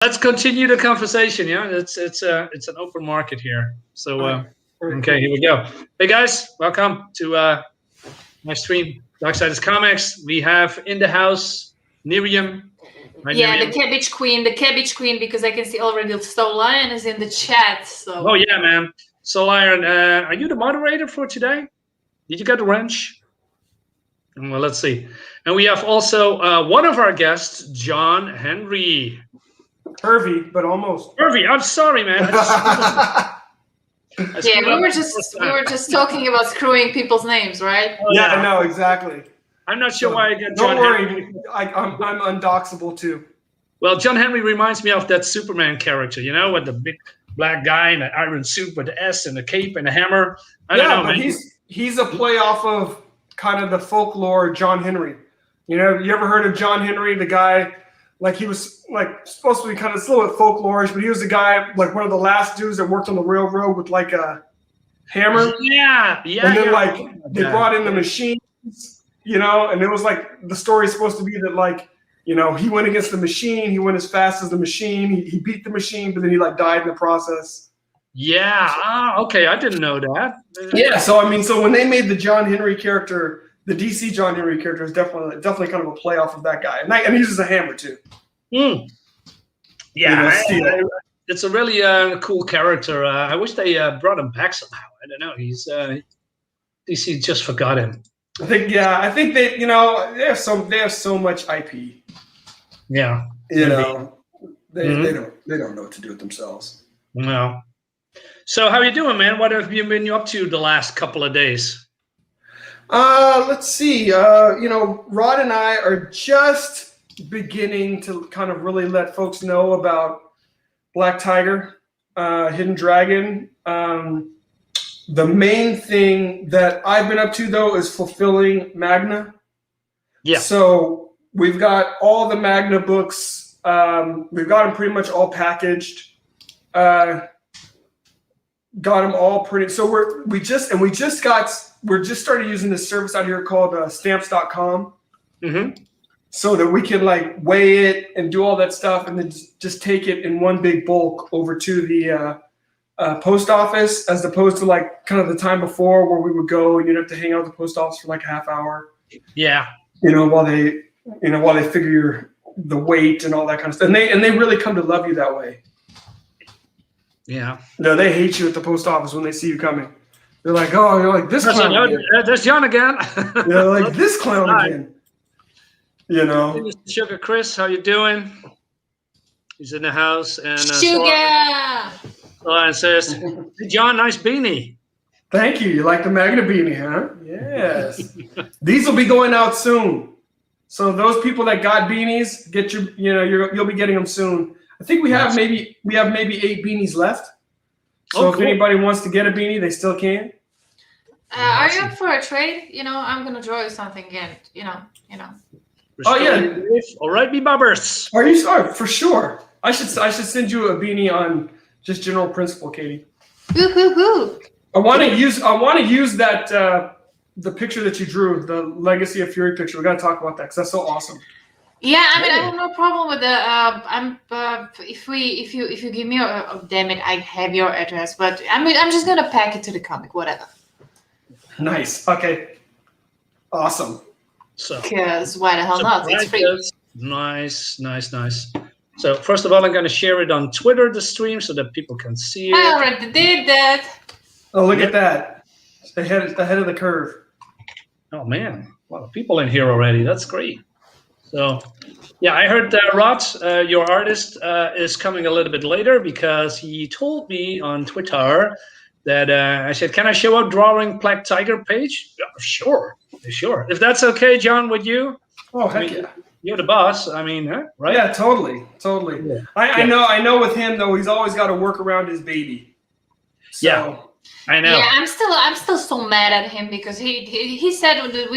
Let's continue the conversation. Yeah, it's an open market here. So okay, here we go. Hey guys, welcome to my stream. Darksiders Comics. We have in the house NyRiam. Yeah, the cabbage queen, because I can see already Soul Lion is in the chat. So. Oh yeah, man. Soul Lion, are you the moderator for today? Did you get the wrench? Well, let's see. And we have also one of our guests, John Henry. Hervey, but almost. Hervey, I'm sorry, man. Yeah, we were just talking about screwing people's names, right? Oh, yeah, I know exactly. I'm not sure why I get John. Don't worry, Henry. I'm undoxable too. Well, John Henry reminds me of that Superman character, you know, with the big black guy in an iron suit with the S and the cape and the hammer. I don't know, but man. he's a play off of kind of the folklore John Henry. You know, you ever heard of John Henry, the guy? Like he was like supposed to be kind of still with folklorish, but he was the guy like one of the last dudes that worked on the railroad with like a hammer. Yeah. And then like they brought in the machines, you know, and it was like the story's supposed to be that like, you know, he went against the machine, he went as fast as the machine, he beat the machine, but then he like died in the process. Yeah. Okay, I didn't know that. Yeah. So I mean, so when they made the John Henry character. The DC John Henry character is definitely kind of a play off of that guy, and he uses a hammer too. Yeah, it's a really cool character. I wish they brought him back somehow. I don't know. He's DC just forgot him. I think they, you know, they have so much IP. Yeah, you know, they don't know what to do with themselves. No. So how you doing, man? What have you been up to the last couple of days? Let's see. You know, Rod and I are just beginning to kind of really let folks know about Black Tiger, Hidden Dragon. The main thing that I've been up to, though, is fulfilling Magna. Yeah. So we've got all the Magna books. We've got them pretty much all packaged. Got them all pretty. So we just started using this service out here called stamps.com. Mm-hmm. So that we can like weigh it and do all that stuff and then just take it in one big bulk over to the post office, as opposed to like kind of the time before where we would go and you'd have to hang out at the post office for like a half hour. Yeah. You know, while they figure the weight and all that kind of stuff. And they really come to love you that way. Yeah. No, they hate you at the post office when they see you coming. They're like, oh, you're like this clown again. There's John again. They're like this clown again. You know. Sugar Chris, how you doing? He's in the house. And Sugar. Solan says, hey, John, nice beanie. Thank you. You like the Magna beanie, huh? Yes. These will be going out soon. So those people that got beanies, you'll be getting them soon. I think we have maybe 8 beanies left. So if anybody wants to get a beanie, they still can. Are you up for a trade? You know, I'm gonna draw you something again. You know. Oh yeah. All right, me bubbers. Are you sorry? For sure. I should send you a beanie on just general principle, Katie. Woo. I want to use that the picture that you drew, the Legacy of Fury picture. We got to talk about that because that's so awesome. Yeah, I mean, I have no problem with the. If you give me damn it, I have your address, but I'm just gonna pack it to the comic, whatever. Nice. Okay. Awesome. So. Because why the hell not? It's free. Nice. So first of all, I'm going to share it on Twitter, the stream, so that people can see it. I already did that. Oh, look at that! The head of the curve. Oh man, a lot of people in here already. That's great. So, yeah, I heard Rod, your artist, is coming a little bit later because he told me on Twitter that I said, "Can I show up drawing Black Tiger page?" Yeah, sure. If that's okay, John, with you? Oh, heck yeah. You're the boss. I mean, right? Yeah, totally. Yeah. I know. With him though, he's always got to work around his baby. So. Yeah. I know. Yeah, I'm still so mad at him because he said that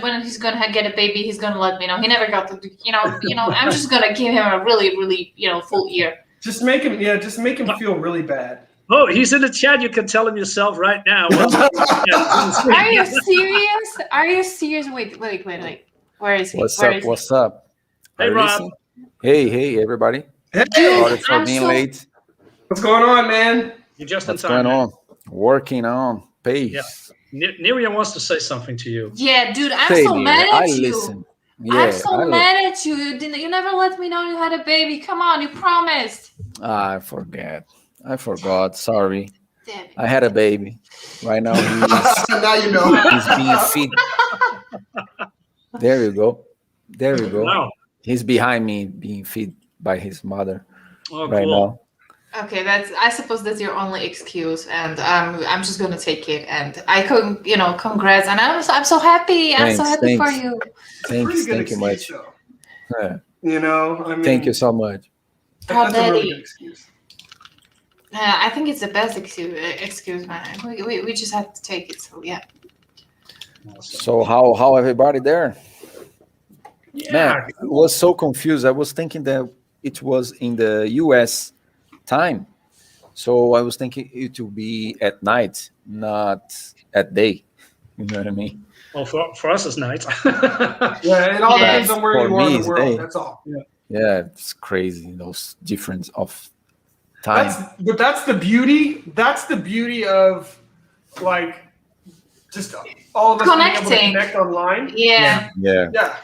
when he's gonna get a baby, he's gonna let me know. He never got to, you know. I'm just gonna give him a really full ear. Just make him feel really bad. Oh, he's in the chat. You can tell him yourself right now. Are you serious? Wait. Where is he? What's up? Hey, Rob. Hey, everybody. Hey, Sorry for I'm being so- late. what's going on, man? You're just in What's time. going man. on? Working on pace. NyRiam wants to say something to you. Yeah, dude, I'm Say, so mad I at you. listen. Yeah, I'm so mad at you. You never let me know you had a baby. Come on, you promised. I forgot. Sorry. Damn it. I had a baby. Right now Now you know. he's being fed. There you go. There you go. Wow. He's behind me being fed by his mother Oh, right cool. now. Okay, I suppose that's your only excuse, and I'm just gonna take it. And I couldn't, congrats, and I'm so happy. I'm so happy for you. Thank you excuse, much. though. Yeah. I mean, Thank you so much. That's a really Daddy. good excuse. I think it's the best excuse, man. We just have to take it. So yeah. So how everybody there? Yeah. Man, I was so confused. I was thinking that it was in the US time. So I was thinking it would be at night, not at day. You know what I mean? Well, for us, it's night. Yeah, it all Yeah. depends on where For you are in me, the it's world. day. That's all. Yeah, it's crazy, those difference of time. That's the beauty. That's the beauty of like just all of us being able to Connecting. connect online. Yeah. Yeah, Yeah.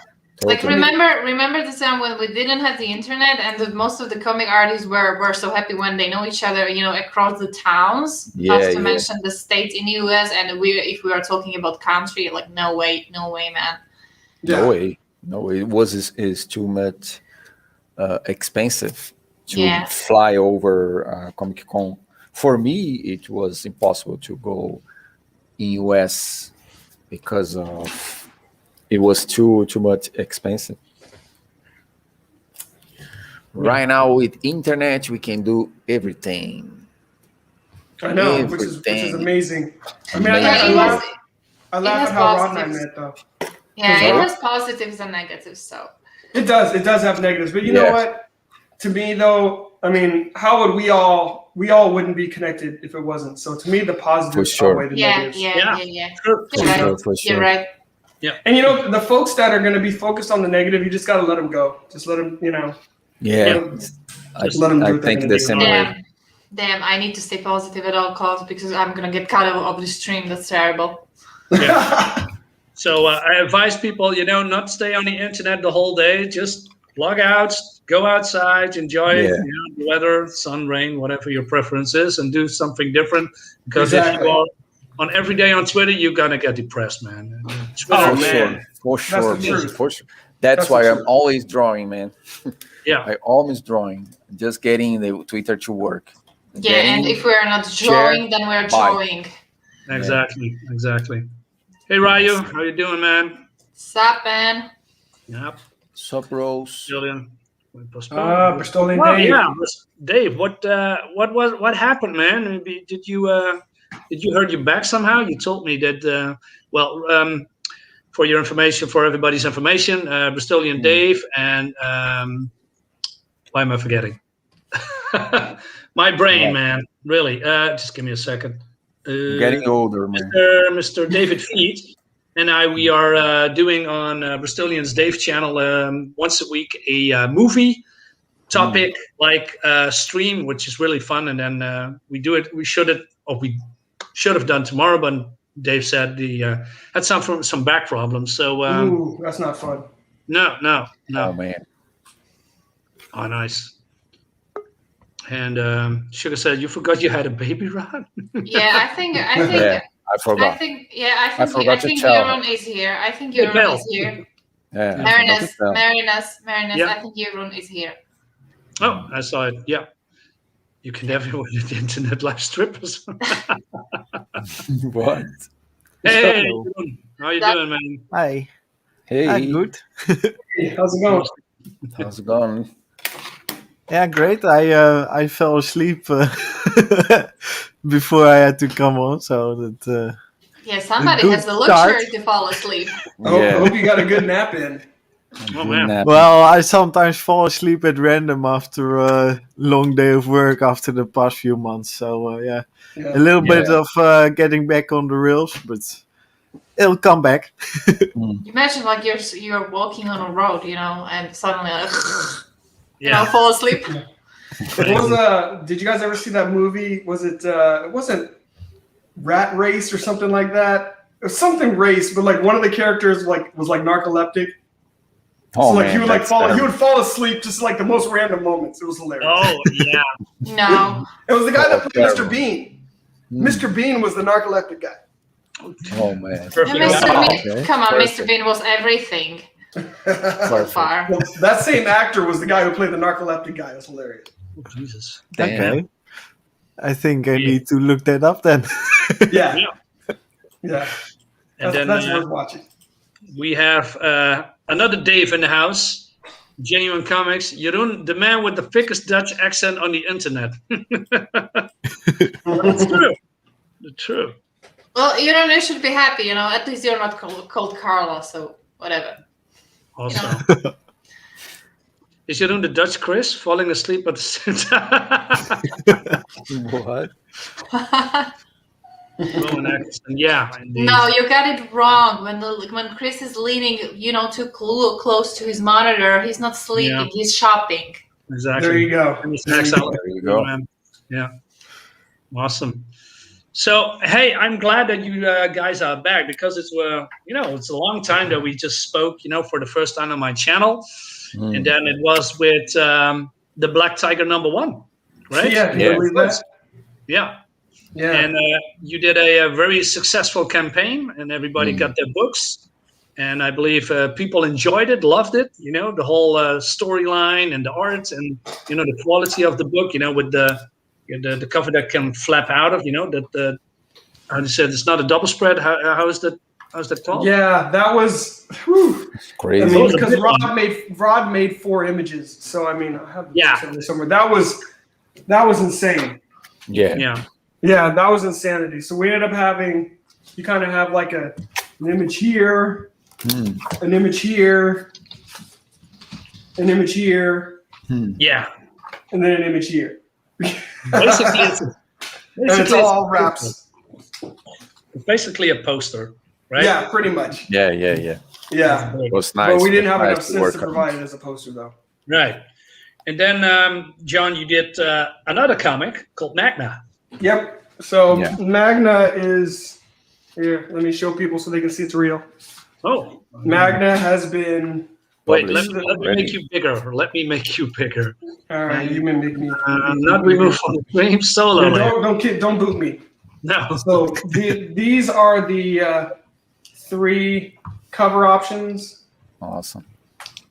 Like totally. remember the time when we didn't have the internet and most of the comic artists were so happy when they know each other, across the towns. Not to mention the states in the US, and if we are talking about country, like no way, man. Yeah. No way. It was is too much expensive to Yeah. fly over Comic Con. For me, it was impossible to go in US because of it was too much expensive. Right now with internet, we can do everything. I know, which is Everything. amazing. I mean, Amazing. I laugh has at how Rod and I positives. met, though. Yeah, it Sorry? has positives and negatives. So It does have negatives, but you know Yes. what? To me, though, I mean, how would we all wouldn't be connected if it wasn't. So to me, the positives For sure. outweigh the yeah. negatives. Sure. You're right. For sure. You're right. And the folks that are going to be focused on the negative, you just got to let them go. Just let them, Yeah. Just let them do I what they're think gonna the do. same way. Damn, I need to stay positive at all costs because I'm gonna get cut of the stream. That's terrible. So I advise people, not stay on the internet the whole day. Just log out, go outside, enjoy the weather, sun, rain, whatever your preference is, and do something different. Because if you are on every day on Twitter, you're gonna get depressed, man. Twitter, For sure. That's the truth. For sure. That's the why I'm truth. always drawing, man. Yeah. I always drawing. Just getting the Twitter to work. Yeah, and if we're not drawing, then we're drawing. Exactly. Hey Ryu, how you doing, man? Sup, man? Yep. Sup, Rose? Julian. Bristolian Well, Dave. yeah, Dave. What happened, man? Maybe did you hurt your back somehow? You told me that. For your information, for everybody's information, Bristolian Dave and why am I forgetting? My brain, man. Really. Just give me a second. Getting older, man. Mr. David Feet and we are doing on Bristolian's Dave channel once a week a movie topic stream, which is really fun. And then we do it. We should have done tomorrow, but Dave said he had some back problems. So Ooh, that's not fun. No. Oh man. Oh, nice. And Sugar said, "You forgot you had a baby, Ron." Yeah, I think. Yeah, I forgot. I think tell Jeroen is here. I think Jeroen is here. Yeah, Marinus, Yeah. I think Jeroen is here. Oh, I saw it. Yeah. You can never win the internet live strippers. What? Hey, Hello. how you doing, man? Hi. Hey, I'm good. Hey, how's it going? how's it going? Yeah, great. I fell asleep before I had to come on, so that Yeah, somebody good has the luxury start. to fall asleep. I hope you got a good nap in. Oh, man. well, I sometimes fall asleep at random after a long day of work after the past few months. So yeah, a little bit of getting back on the rails, but it'll come back. Imagine like you're walking on a road, and suddenly like, Yeah. fall asleep. Did you guys ever see that movie? Was it? It wasn't Rat Race or something like that. It was something race, but like one of the characters was narcoleptic. Oh, so like man, he would like that's he would fall asleep just like the most random moments. It was hilarious. Oh yeah. No. It was the guy that played terrible. Mr. Bean. Mr. Bean was the narcoleptic guy. Oh man. And Perfect. Mr. Bean, Okay. come on, Perfect. Mr. Bean was everything so Perfect. far. Well, that same actor was the guy who played the narcoleptic guy. It was hilarious. Oh, Jesus. Damn. Okay. I think I need to look that up then. Yeah. Yeah. Yeah. And That's then worth watching. we have another Dave in the house. Genuine Comics. Jeroen, the man with the thickest Dutch accent on the internet. That's true. True. Well, you should be happy, At least you're not called Carla, so whatever. Also. Is Jeroen the Dutch Chris falling asleep at the same time? What? Rowan Atkinson. Yeah, indeed. No, you got it wrong. When Chris is leaning, too close to his monitor, he's not sleeping. Yeah. He's shopping. Exactly. There you go. And he's excellent. There you go. Yeah. Awesome. So, hey, I'm glad that you guys are back because it's it's a long time that we just spoke, for the first time on my channel, and then it was with the Black Tiger #1, right? Yeah. Can you believe that? Yeah. Yeah. And you did a very successful campaign, and everybody got their books. And I believe people enjoyed it, loved it. The whole storyline and the art, and the quality of the book. With the cover that can flap out of. That how you said it's not a double spread. How is that? How's that called? Yeah, that was whew. Crazy. I mean, was a because big Rod made 4 images, so I mean, I have Yeah. it somewhere. That was insane. Yeah. Yeah. Yeah, that was insanity. So we ended up having you kind of have like an image here, an image here, an image here, Yeah. and then an image here. Basically, And it's all wraps. It's basically a poster, right? Yeah, pretty much. Yeah. Yeah. It was nice. But we didn't have Nice enough sense work to on it. provide it as a poster, though. Right. And then, John, you did another comic called Magna. Yep. So Yeah. Magna is here. Let me show people so they can see it's real. Oh. Magna has been. Wait, Published let me already. make you bigger. Let me make you bigger. All right, you may make me. Not removed from the frame solo. Yeah, don't boot me. No. So these are the 3 cover options Awesome.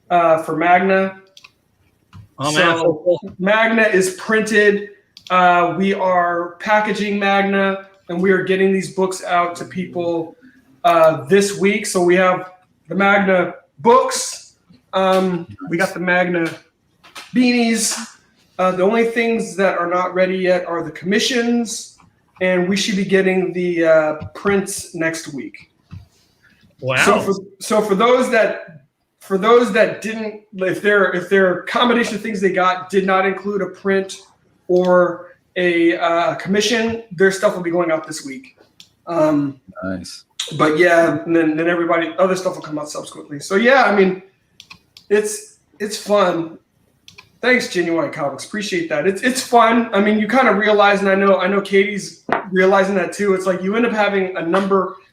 for Magna. Oh, man. So Magna is printed. We are packaging Magna, and we are getting these books out to people this week. So we have the Magna books. We got the Magna beanies. The only things that are not ready yet are the commissions, and we should be getting the prints next week. Wow. So for those that didn't, if their combination of things they got did not include a print or a commission, their stuff will be going out this week. Nice. But yeah, and then everybody other stuff will come out subsequently. So yeah, I mean, it's fun. Thanks, Genuine Comics. Appreciate that. It's fun. I mean, you kind of realize, and I know Katie's realizing that too. It's like you end up having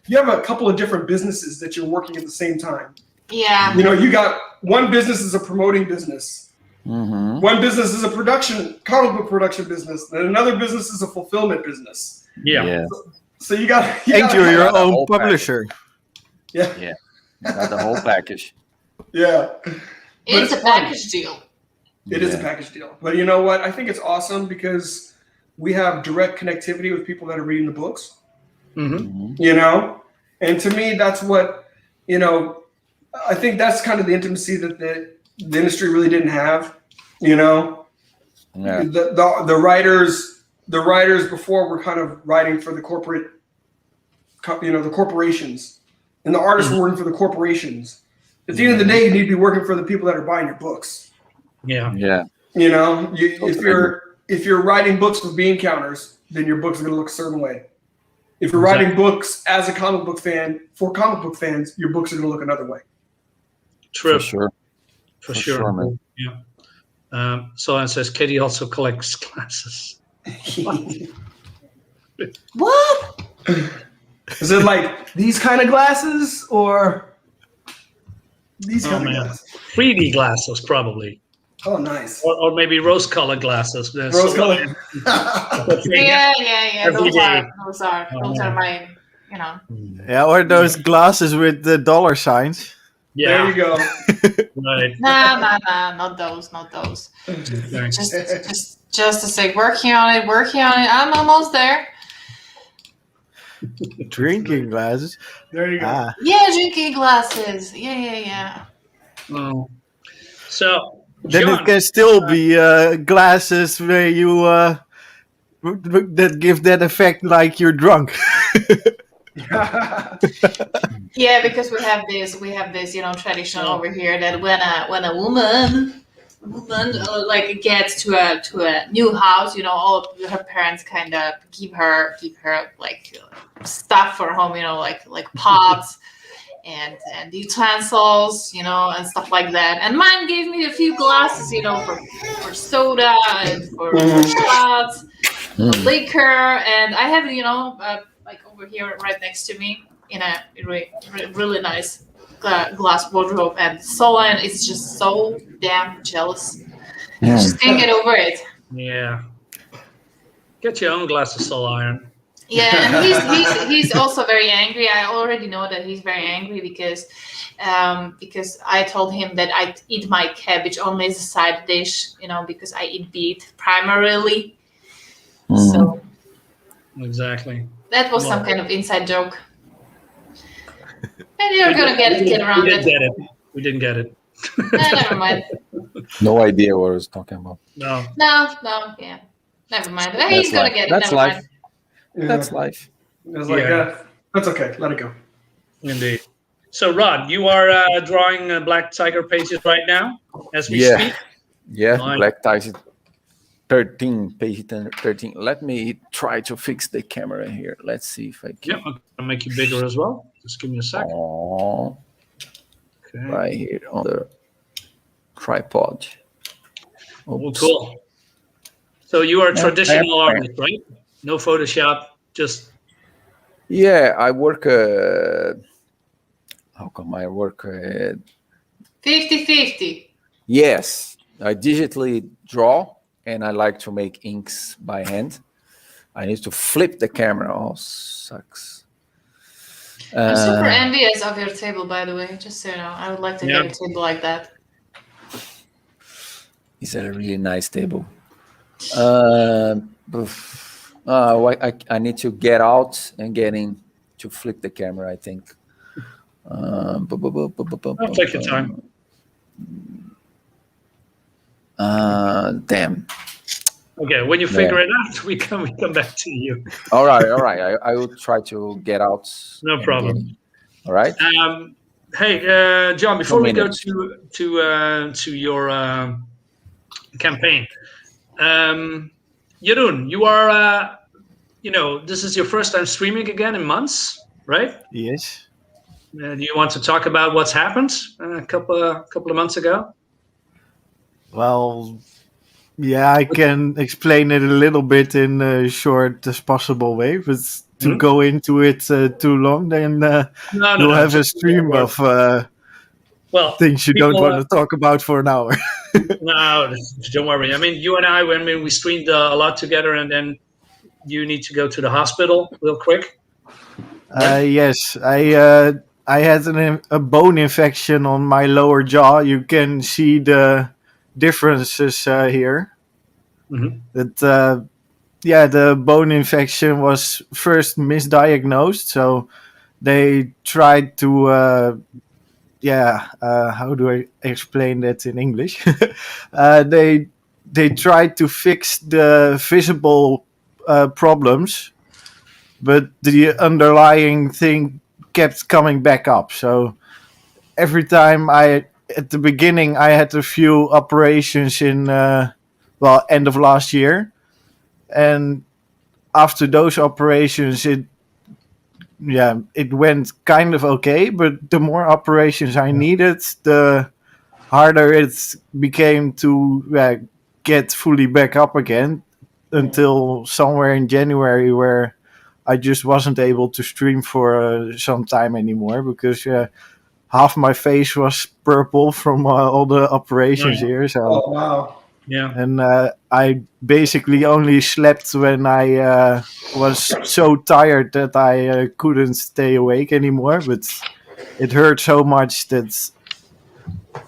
you have a couple of different businesses that you're working at the same time. Yeah. You got one business is a promoting business. Mm-hmm. One business is a comic book production business, and another business is a fulfillment business. Yeah. So you got And you're your the own whole publisher. yeah. Got the whole package. Yeah. It's a it's fun. package deal. It is a package deal. But you know what? I think it's awesome because we have direct connectivity with people that are reading the books. Mm-hmm. And to me, that's what, I think that's kind of the intimacy that the industry really didn't have, Yeah. The writers before were kind of writing for the corporate, the corporations, and the artists were working for the corporations. At the end of the day, you need to be working for the people that are buying your books. Yeah. Yeah. If you're writing books for bean counters, then your books are going to look a certain way. If you're writing books as a comic book fan for comic book fans, your books are going to look another way. True. For sure. For For sure. sure, man. Yeah. Someone says Katie also collects glasses. What? Is it like these kind of glasses or these kind of glasses? 3D glasses, probably. Oh, nice. Or maybe rose-colored glasses. Rose-colored. Yeah. Those are my, you know. Yeah, or those glasses with the dollar signs. Yeah. There you go. Right. Nah, not those. Okay. Just to say, working on it. I'm almost there. Drinking glasses. There you go. Yeah, drinking glasses. Yeah. Oh. So, Then John, it can still be glasses where you that give that effect like you're drunk. Yeah, because we have this, tradition over here that when a woman like gets to a new house, all of her parents kind of give her like stuff for home, like pots and utensils, and stuff like that. And mine gave me a few glasses, for soda and for shots, liquor, and I have, like over here right next to me in a really nice glass wardrobe, and Solon is just so damn jealous. Just can't get over it. Yeah. Get your own glass of soul iron. Yeah, and he's also very angry. I already know that he's very angry because I told him that I eat my cabbage only as a side dish, because I eat beet primarily. So exactly. That was some kind of inside joke. And you're gonna get around it. We didn't get it. Never mind. No idea what I was talking about. No, yeah. Never mind. He's gonna get it. That's Never life. mind. Yeah. That's life. It was like, that's okay. Let it go. indeed. So, Rod, you are drawing Black Tiger pages right now as we speak? Yeah, Nice. Black Tiger 13, page 13. Let me try to fix the camera here. Let's see if I can. Yeah, I'll make you bigger as well. Just give me a sec. Oh, Okay. right here on the tripod. Oh, Oops. cool. So you are a Yeah, traditional I am. artist, right? No Photoshop, just Yeah, I work. How come I work? 50-50. Yes, I digitally draw, and I like to make inks by hand. I need to flip the camera. Oh, sucks. I'm super envious of your table, by the way. Just so you know, I would like to get a table like that. It's a really nice table. I need to get out and get in to flip the camera, I think. I'll take your time. Damn. Okay, when you figure it out, we come back to you. All right. I will try to get out. No problem. All right. Hey, John, before we go minutes. to your campaign, Jeroen, you are, this is your first time streaming again in months, right? Yes. Do you want to talk about what's happened a couple of months ago? Well, yeah, I can explain it a little bit in a short as possible way, but to go into it too long, then you'll have a stream of things you don't want to talk about for an hour. No, don't worry. I mean, you and I, we streamed a lot together, and then you need to go to the hospital real quick. Yes, I had a bone infection on my lower jaw. You can see the differences here. Mm-hmm. That the bone infection was first misdiagnosed, so they tried to how do I explain that in English? They tried to fix the visible problems, but the underlying thing kept coming back up. So every time at the beginning, I had a few operations in end of last year, and after those operations, it went kind of okay. But the more operations I needed, the harder it became to get fully back up again until somewhere in January, where I just wasn't able to stream for some time anymore because half my face was purple from all the operations Right. here. So, Oh wow. Yeah. and I basically only slept when I was so tired that I couldn't stay awake anymore. But it hurt so much that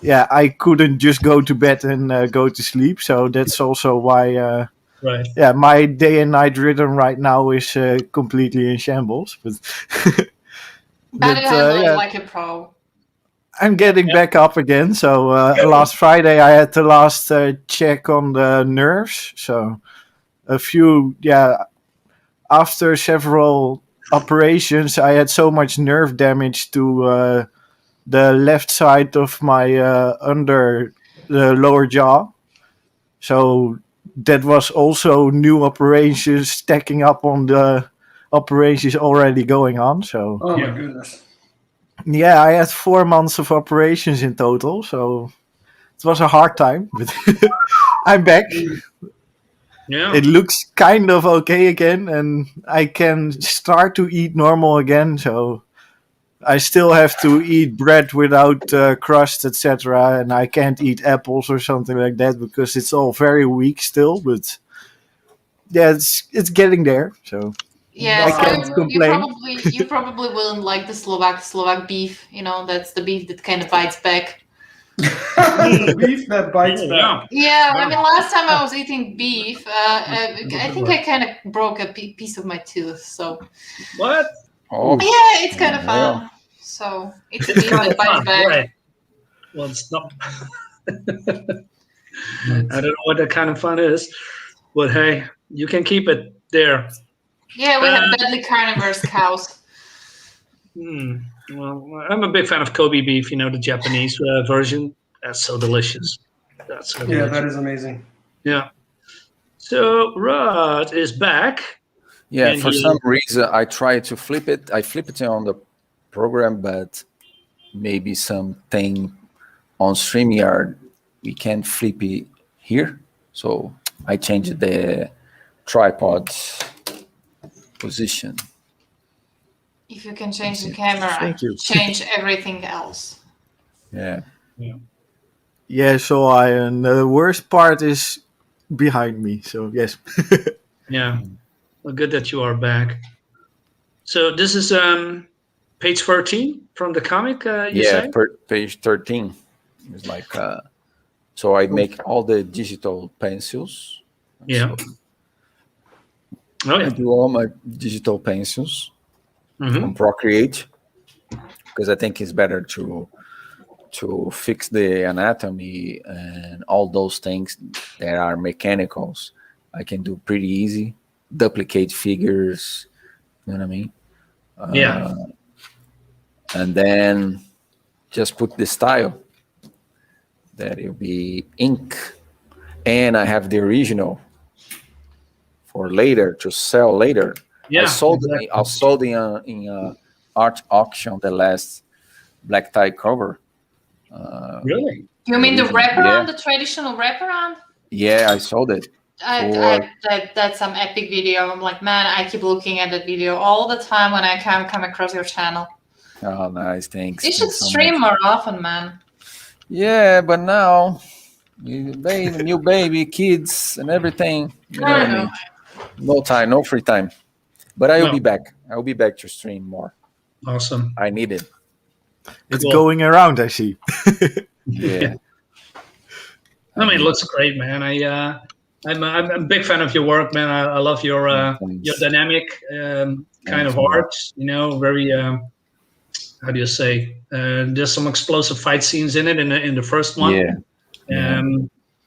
I couldn't just go to bed and go to sleep. So that's also why. Right. My day and night rhythm right now is completely in shambles. But, But you handle it like a pro. I'm getting back up again. So last Friday I had the last check on the nerves. So a few, after several operations, I had so much nerve damage to the left side of my under the lower jaw. So that was also new operations stacking up on the operations already going on. So Oh my goodness. yeah, I had 4 months of operations in total. So it was a hard time, but I'm back. Yeah. It looks kind of okay again, and I can start to eat normal again. So I still have to eat bread without crust, etc. And I can't eat apples or something like that because it's all very weak still. But yeah, it's getting there. So Yeah, I so can't complain. you probably wouldn't like the Slovak beef. You know, that's the beef that kind of bites back. Beef that bites back. Yeah, I mean, last time I was eating beef, I think I kind of broke a piece of my tooth. So What? Oh, yeah, it's kind of yeah. fun. So it's a beef that bites back. Right. Well, it's not. I don't know what that kind of fun is, but hey, you can keep it there. Yeah, we have deadly carnivorous cows. Well, I'm a big fan of Kobe beef. You know, the Japanese version. That's so delicious. That's so delicious. That is amazing. Yeah. So Rod is back. Yeah, for some reason I tried to flip it. I flip it on the program, but maybe something on StreamYard we can't flip it here. So I changed the tripod position. If you can change the camera, Thank you. change everything else. Yeah, so and the worst part is behind me. So yes. Yeah. Well, good that you are back. So this is page 13 from the comic, you say? Page 13 is like so I make all the digital pencils. Yeah. So I do all my digital pencils on Procreate because I think it's better to fix the anatomy and all those things that are mechanicals. I can do pretty easy, duplicate figures, you know what I mean? And then just put the style that it'll be ink, and I have the original for later to sell later. I sold in art auction the last black tie cover. Really? You mean the wraparound, the traditional wraparound? Yeah, I sold it. That's some epic video. I'm like, man, I keep looking at that video all the time when I come across your channel. Oh, nice, thanks. You should stream more often, man. Yeah, but now, new baby, kids, and everything. You know what I mean? No time, no free time. But I will be back. I will be back to stream more. Awesome. I need it. It's going around, I see. Yeah. I mean, it looks great, man. I'm a big fan of your work, man. I love your dynamic kind of art. You know, very how do you say? There's some explosive fight scenes in it in the first one. Yeah.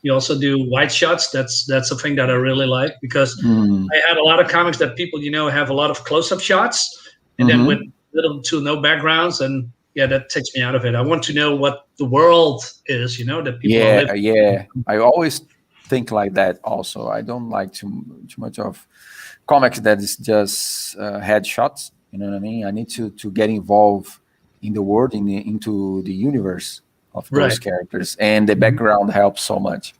You also do wide shots. That's a thing that I really like because I had a lot of comics that people have a lot of close-up shots and then with little to no backgrounds, and that takes me out of it. I want to know what the world is, that people are living. Yeah. I always think like that also. I don't like too much of comics that is just headshots. You know what I mean? I need to get involved in the world, into the universe. of those characters, and the background helps so much.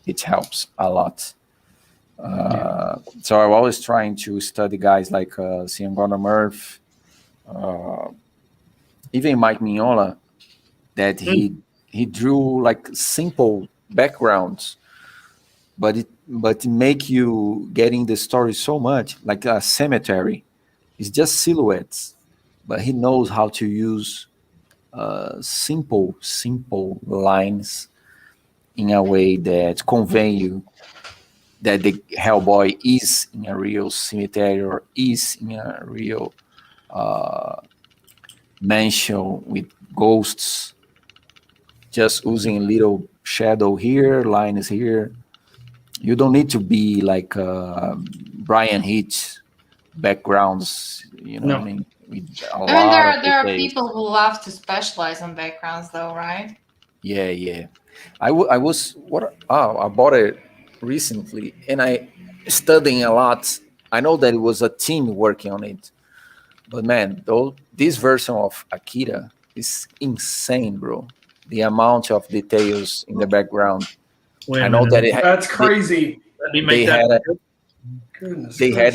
It helps a lot. So I'm always trying to study guys like Cian Gordon Murphy, even Mike Mignola, that he drew like simple backgrounds, but it make you getting the story so much, like a cemetery. It's just silhouettes, but he knows how to use simple lines in a way that convey you that the Hellboy is in a real cemetery or is in a real mansion with ghosts, just using little shadow here, lines here. You don't need to be like Brian Hitch backgrounds, you know what I mean? With a lot there are people who love to specialize on backgrounds, though, right? Yeah. I bought it recently, and I studying a lot. I know that it was a team working on it, but man, this version of Akira is insane, bro. The amount of details in the background. I know that that's crazy. They had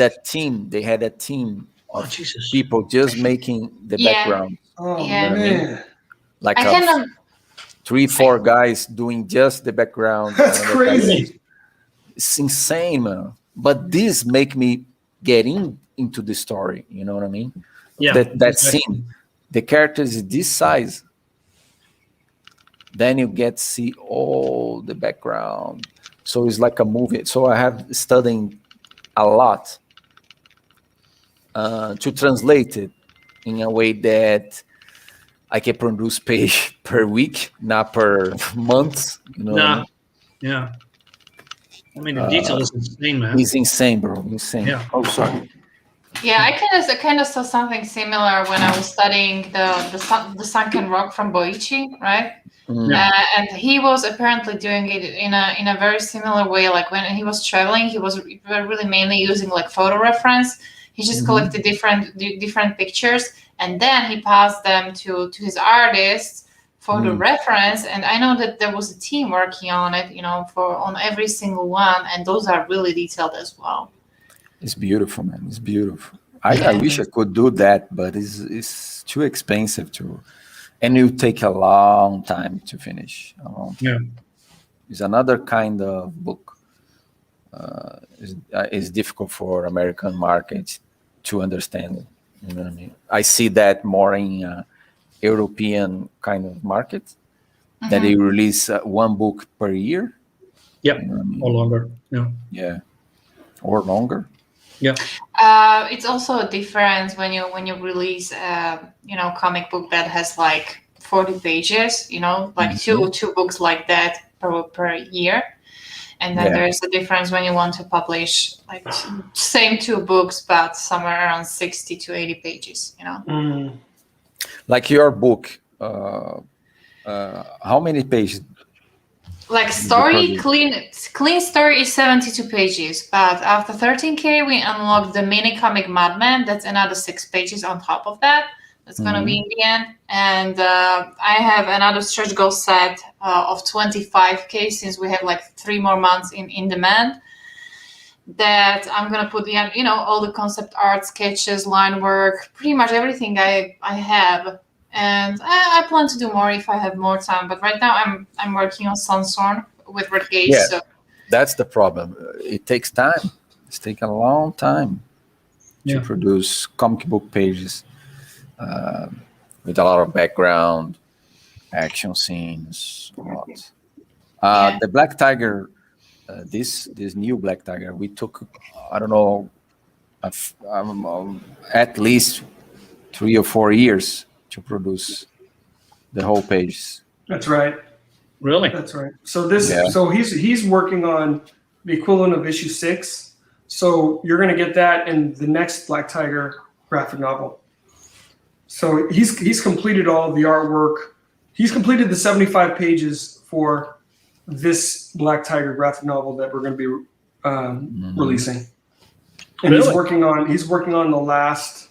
a team. They had a team of people just making the background. Oh Yeah. man! Like 3-4 guys doing just the background. That's crazy. It's insane, man. But this make me get into the story. You know what I mean? Yeah. That scene, the characters is this size. Then you get to see all the background. So it's like a movie. So I have studying a lot to translate it in a way that I can produce page per week, not per month. You know what I mean? Yeah. I mean, the detail is insane, man. It's insane, bro. Insane. Yeah. Oh, sorry. Yeah, I kind of saw something similar when I was studying the sunken rock from Boichi, right? And he was apparently doing it in a very similar way. Like when he was traveling, he was really mainly using like photo reference. He just collected different pictures, and then he passed them to his artists for the reference. And I know that there was a team working on it, on every single one, and those are really detailed as well. It's beautiful, man. It's beautiful. I wish I could do that, but it's too expensive and it will take a long time to finish. It's another kind of book. It's difficult for American market to understand it. You know what I mean? I see that more in European kind of market, that they release one book per year. Yeah, you know what I mean? Or longer. Yeah, or longer. Yeah. It's also a difference when you release comic book that has like 40 pages, like two books like that per year. And then there's a difference when you want to publish like same 2 books, but somewhere around 60 to 80 pages, Like your book, how many pages? Like story, clean story is 72 pages, but after 13K, we unlocked the mini comic Madman. That's another 6 pages on top of that. That's going to be in the end. And I have another stretch goal set of 25K, since we have like 3 more months in demand, that I'm going to put in, all the concept art, sketches, line work, pretty much everything I have. And I plan to do more if I have more time. But right now I'm working on Sunstorm with Red Gauge. Yeah, so that's the problem. It takes time. It's taken a long time to produce comic book pages with a lot of background, action scenes, a lot. The Black Tiger, this new Black Tiger, we took, I don't know, at least 3 or 4 years to produce the whole page. That's right. Really? That's right. So so he's working on the equivalent of issue 6. So you're going to get that in the next Black Tiger graphic novel. So he's completed all of the artwork. He's completed the 75 pages for this Black Tiger graphic novel that we're going to be releasing. And he's working on the last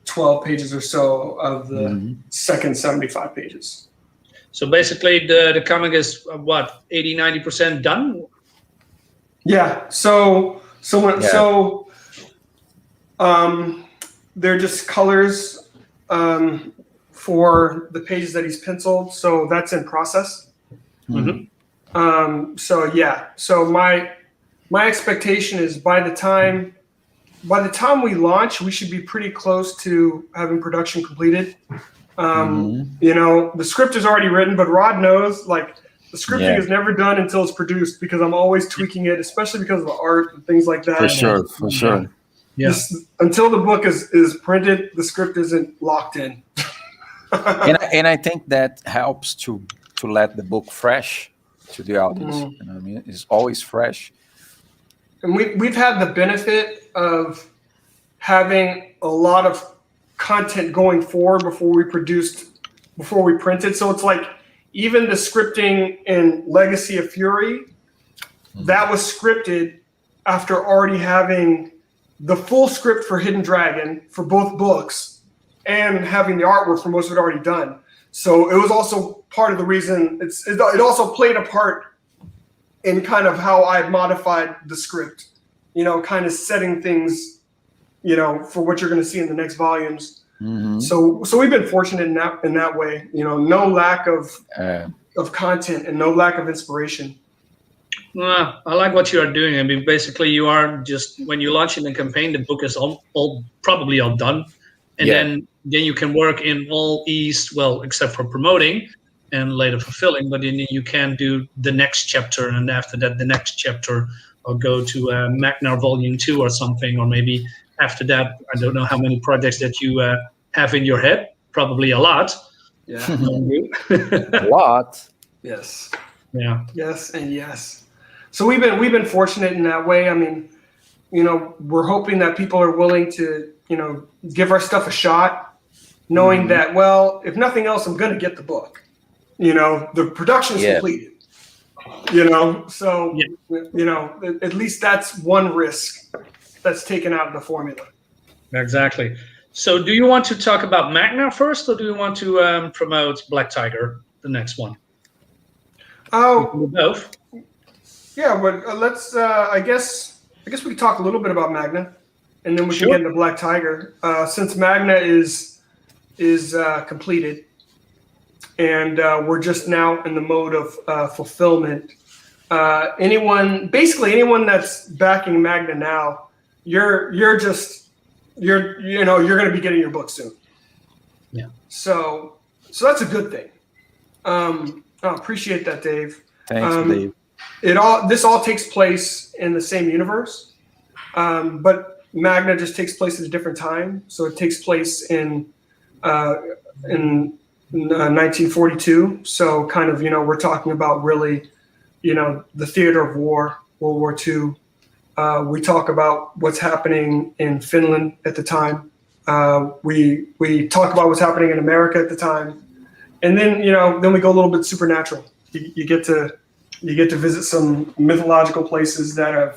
12 pages or so of the second 75 pages. So basically, the comic is what, 80-90% done? Yeah. They're just colors for the pages that he's penciled. So that's in process. So my expectation is by the time we launch, we should be pretty close to having production completed. You know, the script is already written, but Rod knows, like, the scripting is never done until it's produced, because I'm always tweaking it, especially because of the art and things like that. For sure. Yeah. Until the book is printed, the script isn't locked in. and I think that helps to let the book fresh to the audience. You know what I mean? It's always fresh. And we've had the benefit of having a lot of content going forward before we printed. So it's like, even the scripting in Legacy of Fury, that was scripted after already having the full script for Hidden Dragon for both books and having the artwork for most of it already done. So it was also part of the reason it also played a part in kind of how I modified the script, you know, kind of setting things, you know, for what you're going to see in the next volumes. So we've been fortunate in that way, you know, no lack of content and no lack of inspiration. I like what you are doing. I mean, basically, you are just, when you launch in the campaign, the book is probably all done, and then you can work in all ease, well, except for promoting and later fulfilling. But then you can do the next chapter, and after that, the next chapter, or go to Magna Volume 2 or something, or maybe after that, I don't know how many projects that you have in your head. Probably a lot. Yeah, a lot. Yes. Yeah. Yes, and yes. So we've been fortunate in that way. I mean, you know, we're hoping that people are willing to, you know, give our stuff a shot, knowing that, well, if nothing else, I'm going to get the book. You know, the production is completed. You know, so you know, at least that's one risk that's taken out of the formula. Exactly. So do you want to talk about Magna first, or do you want to promote Black Tiger, the next one? Oh, both. Yeah, but let's. I guess we could talk a little bit about Magna, and then we can get into Black Tiger. Since Magna is completed, and we're just now in the mode of fulfillment. Anyone that's backing Magna now, you're going to be getting your book soon. Yeah. So that's a good thing. I appreciate that, Dave. Thanks, Dave. This all takes place in the same universe, but Magna just takes place at a different time. So it takes place in 1942. So kind of, you know, we're talking about really, you know, the theater of war, World War II. We talk about what's happening in Finland at the time. We talk about what's happening in America at the time, and then, you know, then we go a little bit supernatural. You get to visit some mythological places that are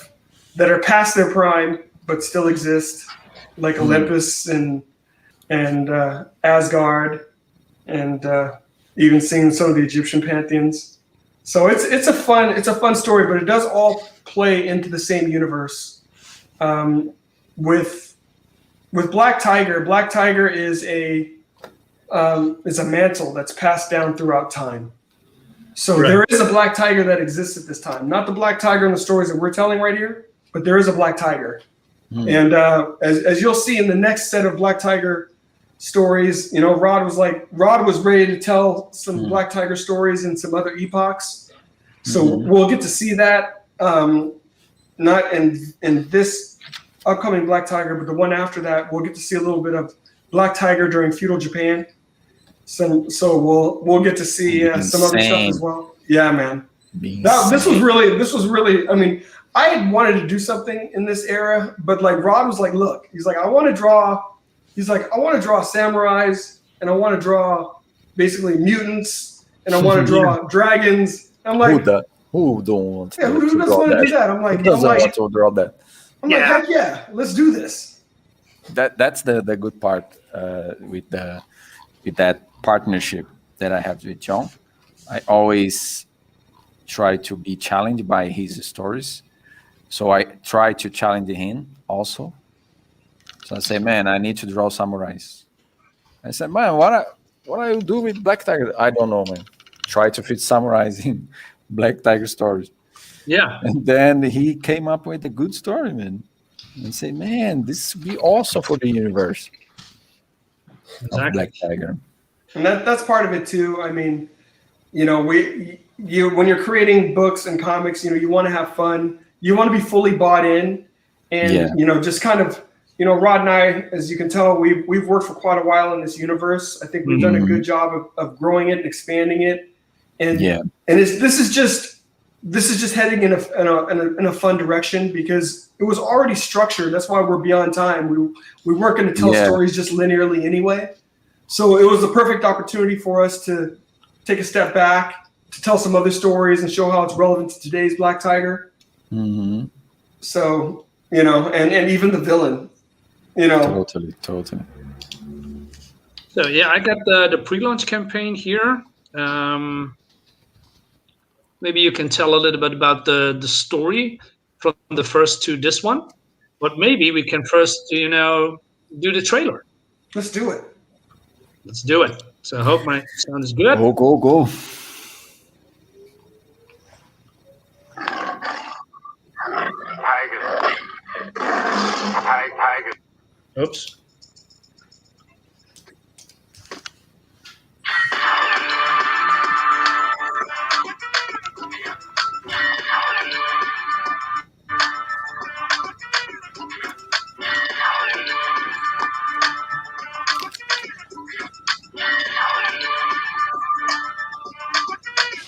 past their prime but still exist, like Olympus and Asgard, and even seeing some of the Egyptian pantheons. So it's a fun story, but it does all play into the same universe. With Black Tiger, Black Tiger is a mantle that's passed down throughout time. So there is a Black Tiger that exists at this time. Not the Black Tiger in the stories that we're telling right here, but there is a Black Tiger. And as you'll see in the next set of Black Tiger stories, you know, Rod was ready to tell some Black Tiger stories in some other epochs. So we'll get to see that, not in this upcoming Black Tiger, but the one after that, we'll get to see a little bit of Black Tiger during feudal Japan. So we'll get to see some other stuff as well. Yeah, man. This was really. I mean, I had wanted to do something in this era, but like Rod was like, look, he's like, I want to draw samurais, and I want to draw basically mutants, and I want to draw dragons. I'm like, who don't want? Yeah, who doesn't want to do that? I'm like, who doesn't want to draw that? I'm like, heck yeah, let's do this. that's the good part with that partnership that I have with John. I always try to be challenged by his stories, so I try to challenge him also. So I say, man, I need to draw samurais. I said, man, what I do with Black Tiger? I don't know, man. Try to fit samurais in Black Tiger stories. Yeah. And then he came up with a good story, man. And say, man, this would be awesome for the universe of Black Tiger. And that's part of it too. I mean, you know, when you're creating books and comics, you know, you want to have fun. You want to be fully bought in, and you know, just kind of, you know, Rod and I, as you can tell, we've worked for quite a while in this universe. I think we've done a good job of growing it and expanding it. And this is just heading in a fun direction because it was already structured. That's why we're beyond time. We weren't going to tell stories just linearly anyway. So it was the perfect opportunity for us to take a step back, to tell some other stories and show how it's relevant to today's Black Tiger. Mm-hmm. So, you know, and even the villain, you know. Totally. So yeah, I got the pre-launch campaign here. Maybe you can tell a little bit about the story from the first to this one. But maybe we can first, you know, do the trailer. Let's do it. Let's do it. So I hope my sound is good. Go. Tiger. Oops.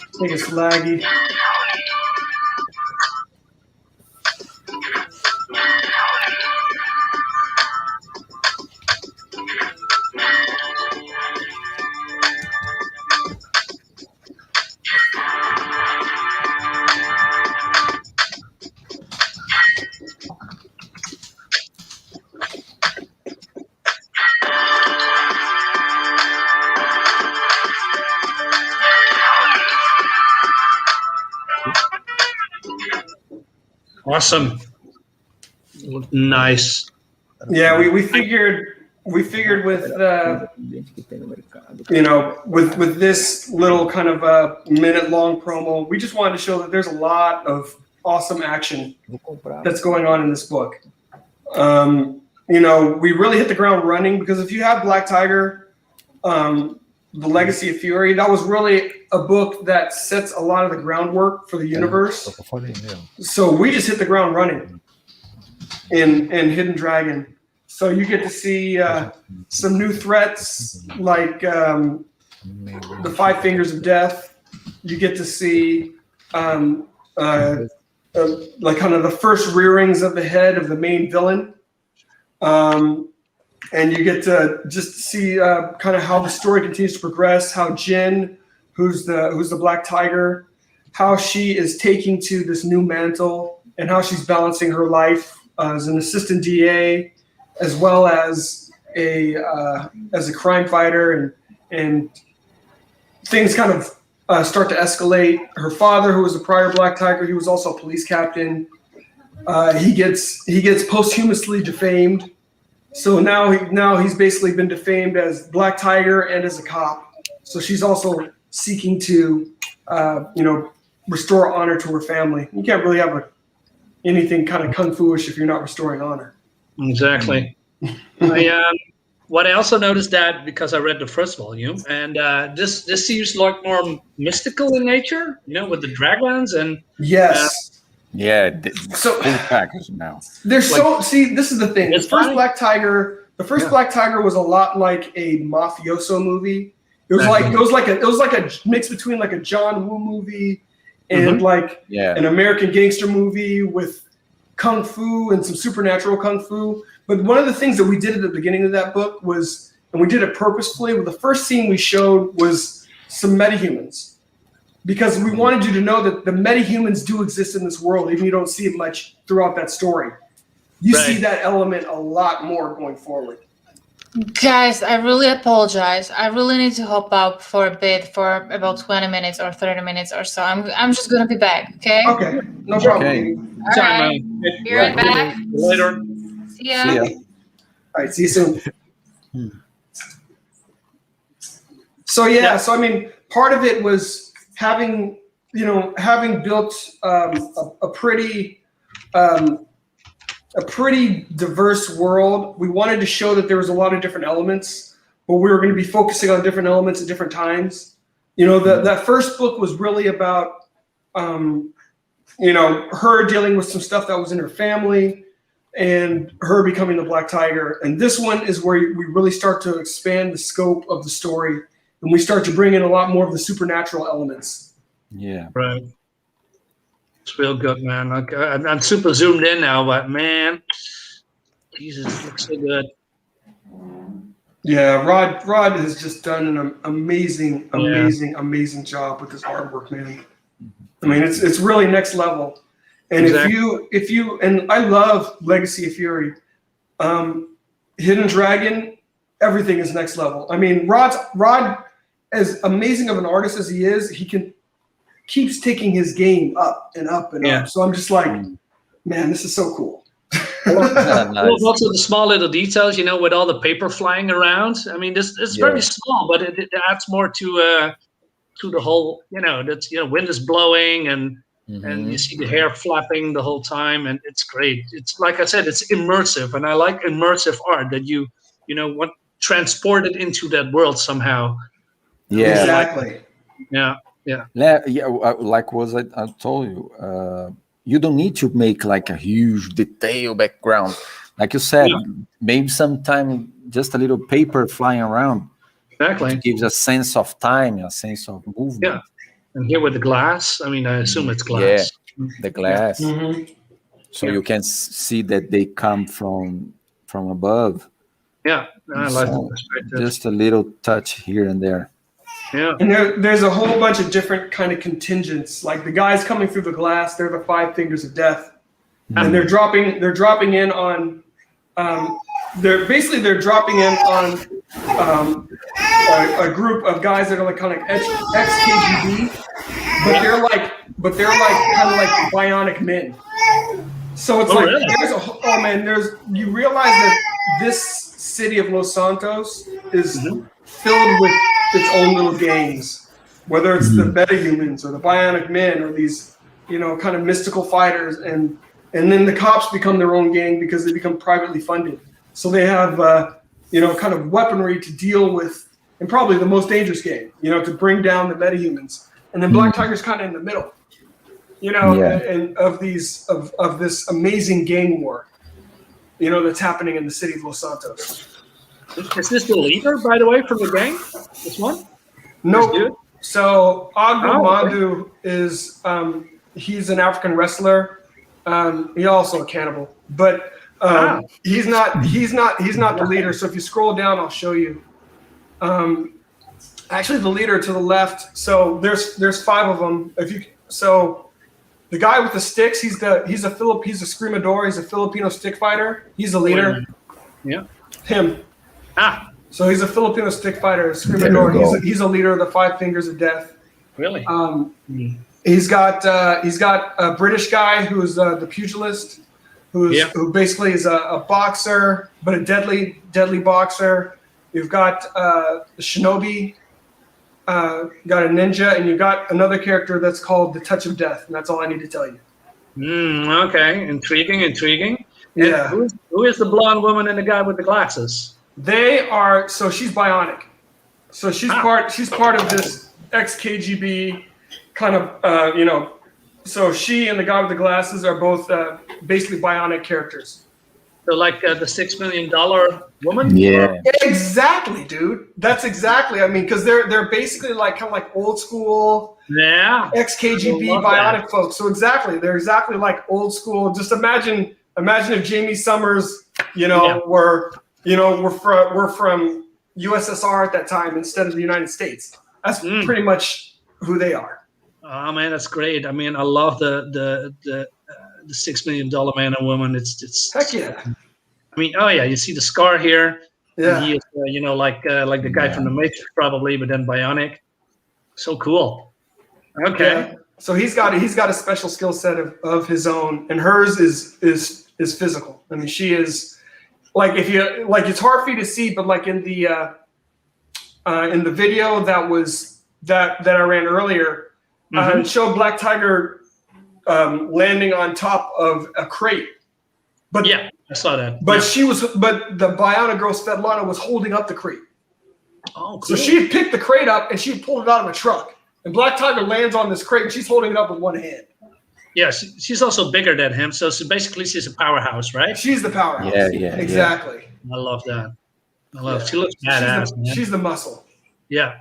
I think it's laggy. Awesome. Nice. Yeah, we figured with you know, with this little kind of a minute-long promo, we just wanted to show that there's a lot of awesome action that's going on in this book. You know, we really hit the ground running because if you have Black Tiger, The Legacy of Fury, that was really a book that sets a lot of the groundwork for the universe. So we just hit the ground running in Hidden Dragon. So you get to see some new threats like the Five Fingers of Death. You get to see like kind of the first rearings of the head of the main villain. And you get to just see kind of how the story continues to progress, how Jin, who's the Black Tiger, how she is taking to this new mantle and how she's balancing her life as an assistant DA, as well as a crime fighter, and things kind of start to escalate. Her father, who was a prior Black Tiger, he was also a police captain. He gets posthumously defamed. So now he's basically been defamed as Black Tiger and as a cop. So she's also seeking to, restore honor to her family. You can't really have anything kind of kung fu-ish if you're not restoring honor. Exactly. What I also noticed that because I read the first volume, and this seems like more mystical in nature, you know, with the dragons and yes. So package now. There's see, this is the thing. The first Black Tiger was a lot like a mafioso movie. It was like a mix between like a John Woo movie and an American gangster movie with kung fu and some supernatural kung fu. But one of the things that we did at the beginning of that book was, and we did it purposefully, the first scene we showed was some metahumans. Because we wanted you to know that the metahumans do exist in this world, even if you don't see it much throughout that story. you see that element a lot more going forward. Guys, I really apologize. I really need to hop out for a bit, for about 20 minutes or 30 minutes or so. I'm just gonna be back, okay? Okay, no problem. Okay. All right. Be right back. Later. See ya. See ya. All right, see you soon. So yeah, so I mean, part of it was having built a pretty diverse world. We wanted to show that there was a lot of different elements, but we were going to be focusing on different elements at different times. That first book was really about her dealing with some stuff that was in her family and her becoming the Black Tiger. And this one is where we really start to expand the scope of the story, and we start to bring in a lot more of the supernatural elements. Yeah. Right. It's real good, man. I'm super zoomed in now, but man, Jesus, it looks so good. Yeah, Rod has just done an amazing job with his artwork, man. I mean, it's really next level. And Exactly. if you and I love Legacy of Fury, Hidden Dragon, everything is next level. I mean, Rod, as amazing of an artist as he is, keeps taking his game up and up and up. So I'm just like, man, this is so cool. Nice. Also the small little details, with all the paper flying around. I mean, it's very small, but it adds more to the whole. That's wind is blowing and you see the hair flapping the whole time, and it's great. It's like I said, it's immersive, and I like immersive art that you want transported into that world somehow. Yeah. Exactly. Yeah. Like I told you, you don't need to make like a huge detail background. Like you said, maybe sometime just a little paper flying around. Exactly. It gives a sense of time, a sense of movement. Yeah. And here with the glass, I mean, I assume it's glass. Yeah, the glass. Yeah. Mm-hmm. So you can see that they come from above. Yeah, I like the perspective. Just a little touch here and there. Yeah. And there's a whole bunch of different kind of contingents. Like the guys coming through the glass, they're the 5 fingers of death, and they're dropping in on. They're dropping in on a group of guys that are like kind of ex-KGB, but they're like kind of like bionic men. So it's you realize that this city of Los Santos is filled with its own little gangs, whether it's the metahumans or the bionic men or these, kind of mystical fighters, and then the cops become their own gang because they become privately funded. So they have, kind of weaponry to deal with, and probably the most dangerous gang, to bring down the metahumans. And then Black Tiger's kind of in the middle, and of this amazing gang war, that's happening in the city of Los Santos. Is this the leader, by the way, from the gang? This one? No. So Agbu Mandu is he's an African wrestler. He's also a cannibal, but he's not the leader. So if you scroll down, I'll show you. Actually, the leader to the left. So there's 5 of them. So the guy with the sticks, he's a screamador. He's a Filipino stick fighter. He's the leader. Yeah. Him. So he's a Filipino stick fighter, screamador. He's a leader of the 5 fingers of death. Really? He's got a British guy who is the pugilist, who basically is a boxer, but a deadly boxer. You've got the shinobi, got a ninja, and you've got another character that's called the Touch of Death, and that's all I need to tell you. Okay, intriguing. Yeah. And who is the blonde woman and the guy with the glasses? They are, so she's bionic. So she's part of this ex-KGB kind of, so she and the guy with the glasses are both basically bionic characters. So like the $6 million woman? Yeah. Exactly, dude. That's exactly, I mean, because they're basically like kind of like old school ex-KGB bionic folks. So exactly, they're exactly like old school. Just imagine if Jamie Summers, were from USSR at that time instead of the United States. That's pretty much who they are. Oh man, that's great. I mean, I love the the $6 million man and woman. It's Heck yeah. I mean, oh yeah, you see the scar here. Yeah. And he is, like the guy from the Matrix probably, but then bionic. So cool. Okay. Yeah. So he's got a special skill set of his own, and hers is physical. I mean, she is like, if you like, it's hard for you to see, but like in the video that I ran earlier, it showed Black Tiger landing on top of a crate. But yeah, I saw that. But but the Bionic girl Svetlana was holding up the crate. Oh, cool. So she had picked the crate up and she had pulled it out of a truck. And Black Tiger lands on this crate and she's holding it up with one hand. Yeah, she's also bigger than him. So basically she's a powerhouse, right? She's the powerhouse. Yeah. Exactly. I love that. She looks badass, man. She's the muscle. Yeah.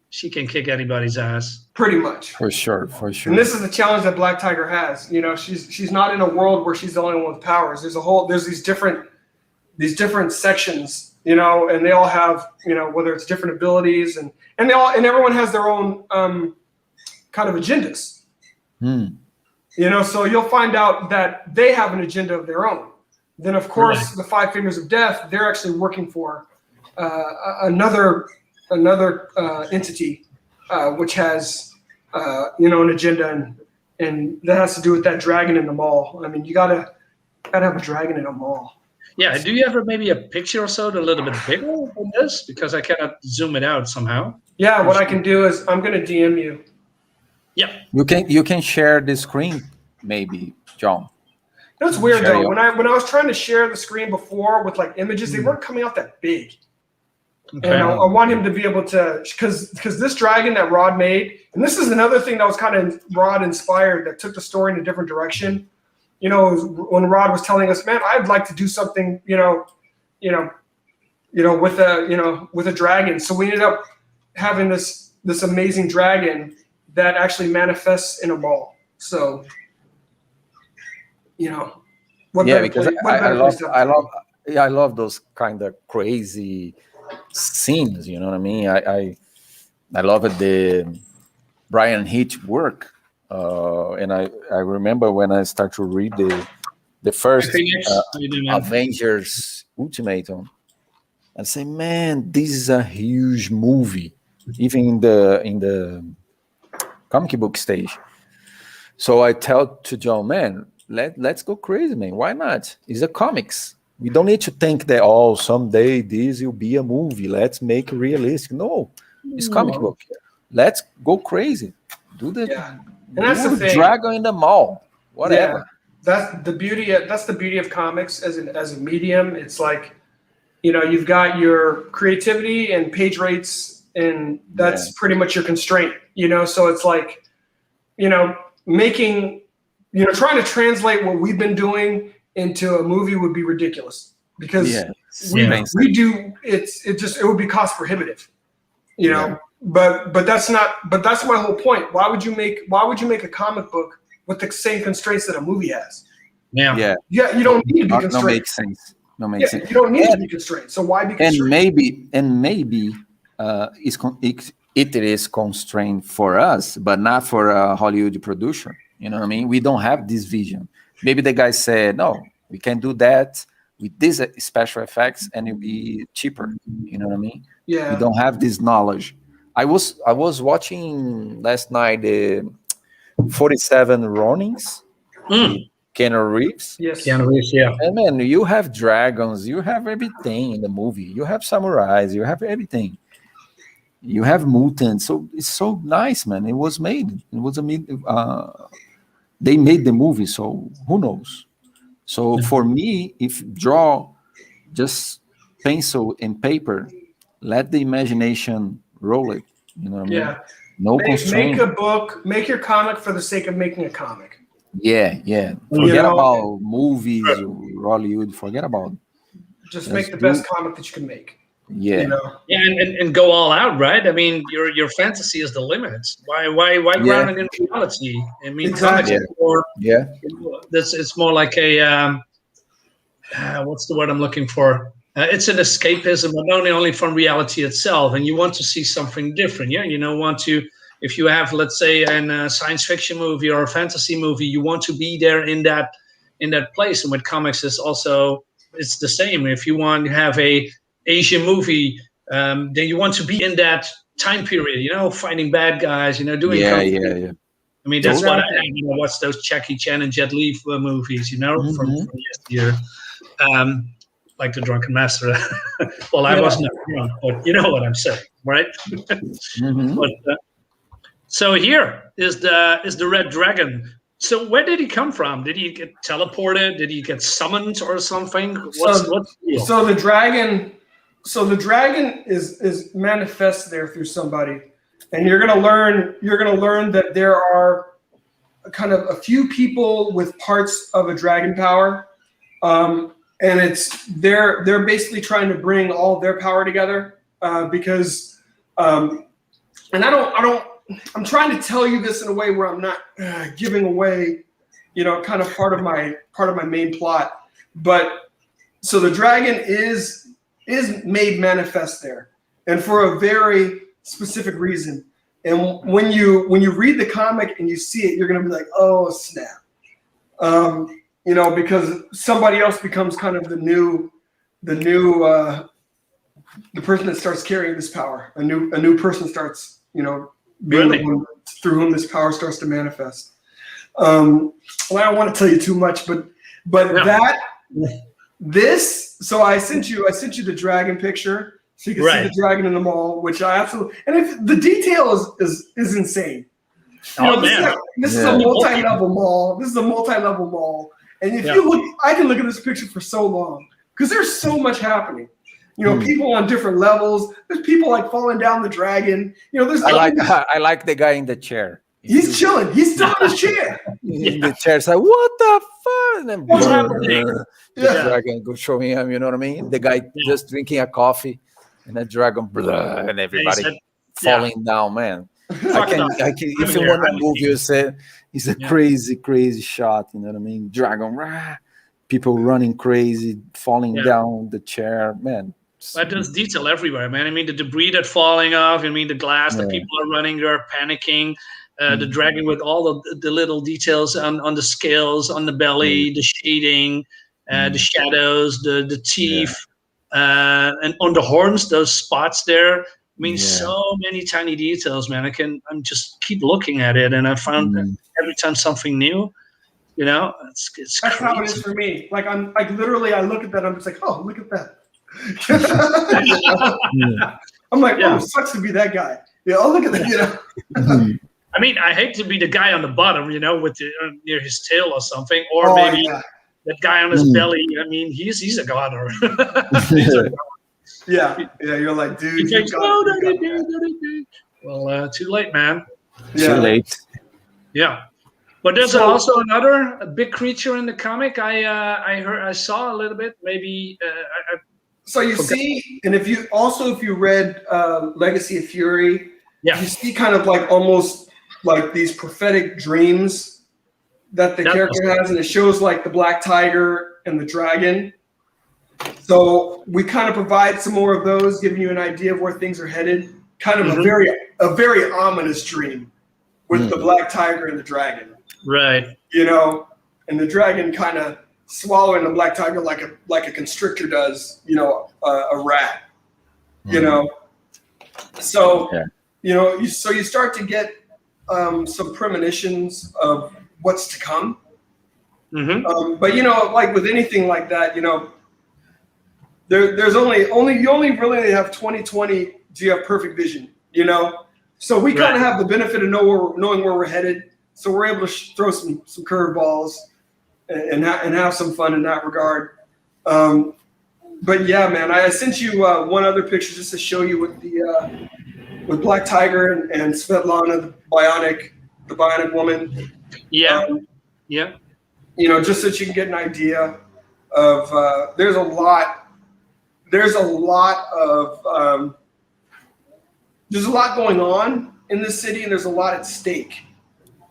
She can kick anybody's ass. Pretty much. For sure. And this is the challenge that Black Tiger has. You know, she's not in a world where she's the only one with powers. There's these different sections, you know, and they all have, you know, whether it's different abilities and everyone has their own kind of agendas. You know, so you'll find out that they have an agenda of their own. Then of course the Five Fingers of Death, they're actually working for another entity which has an agenda, and that has to do with that dragon in the mall. I mean, you gotta have a dragon in a mall. Yeah. Do you have maybe a picture or so a little bit bigger than this? Because I cannot zoom it out somehow. Yeah, what I can do is I'm gonna DM you. Yeah. You can share the screen, maybe, John. You know, it's weird though. When I was trying to share the screen before with like images, they weren't coming out that big. Okay. And I want him to be able to, because this dragon that Rod made, and this is another thing that was kind of Rod inspired, that took the story in a different direction. You know, when Rod was telling us, man, I'd like to do something, with a dragon. So we ended up having this amazing dragon that actually manifests in a mall. So, you know, because I love those kind of crazy scenes, you know what I mean? I love it, the Brian Hitch work, and I remember when I started to read the first Avengers Ultimatum, I say, man, this is a huge movie, even in the comic book stage. So I tell to John, man, let's go crazy, man. Why not? It's a comics. We don't need to think that, someday this will be a movie. Let's make it realistic. No, it's comic book. Let's go crazy. Do the and that's the thing. Dragon in the mall. Whatever. Yeah. That's the beauty of comics as a medium. It's like, you know, you've got your creativity and page rates, and that's pretty much your constraint. You know, so it's like, you know, trying to translate what we've been doing into a movie would be ridiculous, because we do it would be cost prohibitive, you know. But that's my whole point. Why would you make a comic book with the same constraints that a movie has? You don't need to be constrained. No makes sense. You don't need to be constrained. So why be constrained? And maybe it is constrained for us, but not for a Hollywood producer. You know what I mean? We don't have this vision. Maybe the guy said, no, we can do that with these special effects and it'll be cheaper. You know what I mean? Yeah. We don't have this knowledge. I was watching last night the 47 Ronins, Keanu Reeves. Yes. Keanu Reeves, yeah. And man, you have dragons, you have everything in the movie. You have samurais, you have everything. You have mutants. So it's so nice, man. It was made. They made the movie, so who knows? So for me, if draw just pencil and paper, let the imagination roll it. You know what I mean? Yeah. No constraint. Make a book, make your comic for the sake of making a comic. Yeah. Forget about movies or Hollywood. Forget about it. Just make the best comic that you can make. Yeah. You know? Yeah, and go all out, right? I mean, your fantasy is the limit. Why ground it in reality? I mean, exactly. It's more like a what's the word I'm looking for? It's an escapism, but only from reality itself. And you want to see something different. Yeah, if you have, let's say, a science fiction movie or a fantasy movie, you want to be there in that in that place. And with comics, it's the same. If you want to have a Asian movie, then you want to be in that time period, fighting bad guys, doing yeah. I mean, that's what I have. What's those Jackie Chan and Jet Li movies, from yesteryear, like The Drunken Master. Well, I wasn't drunk, but you know what I'm saying, right? But so here is the Red Dragon. So where did he come from? Did he get teleported? Did he get summoned or something? What's the deal? So the dragon is manifest there through somebody, and you're gonna learn that there are kind of a few people with parts of a dragon power, and they're basically trying to bring all their power together because I'm trying to tell you this in a way where I'm not giving away, kind of part of my main plot. But so the dragon is made manifest there, and for a very specific reason. And when you read the comic and you see it, you're gonna be like, oh snap, because somebody else becomes kind of the person that starts carrying this power. A new person starts, being the one through whom this power starts to manifest. Well, I don't want to tell you too much, but so I sent you the dragon picture so you can see the dragon in the mall, which I absolutely, and if the detail is insane. This is a multi-level mall. This is a multi-level mall, and if you look, I can look at this picture for so long because there's so much happening. People on different levels. There's people like falling down the dragon. I like the guy in the chair. He's chilling. He's still in his chair. In the chair, it's like, what the fuck? And then the dragon go showing him. You know what I mean? The guy just drinking a coffee, and the dragon, and everybody falling down. Man, I can. If you want to move, you say it's a crazy, crazy shot. You know what I mean? Dragon, people running crazy, falling down the chair. Man. But there's detail everywhere, man. I mean, the debris that's falling off. I mean, the glass. The people are running. They're panicking. The dragon with all the little details on the scales, on the belly, the shading, the shadows, the teeth, and on the horns, those spots there. I mean, so many tiny details, man. I'm just keep looking at it, and I found every time something new. It's That's crazy. how it is for me. Like I'm like literally, I look at that, I'm just like, oh, look at that. I'm like, oh, it sucks to be that guy. Oh, look at that. I mean, I hate to be the guy on the bottom, with near his tail or something, or maybe that guy on his belly. I mean, he's a goner. You're like, dude. Well, too late, man. Too late. Yeah. But there's also another big creature in the comic. I saw a little bit. Maybe. So you see, and if you read Legacy of Fury, you see kind of like almost like these prophetic dreams that the character has, and it shows like the black tiger and the dragon. So we kind of provide some more of those, giving you an idea of where things are headed. Kind of a very ominous dream with the black tiger and the dragon. Right. And the dragon kind of swallowing the black tiger like a constrictor does, a rat. So you start to get some premonitions of what's to come. But like with anything like that, there's only you only really have 20/20 do you have perfect vision, So we kind of have the benefit of knowing where we're headed. So we're able to throw some curveballs and have some fun in that regard. But yeah, man, I sent you one other picture just to show you with Black Tiger and Svetlana, the bionic woman. Yeah. Just so that you can get an idea of there's a lot going on in this city, and there's a lot at stake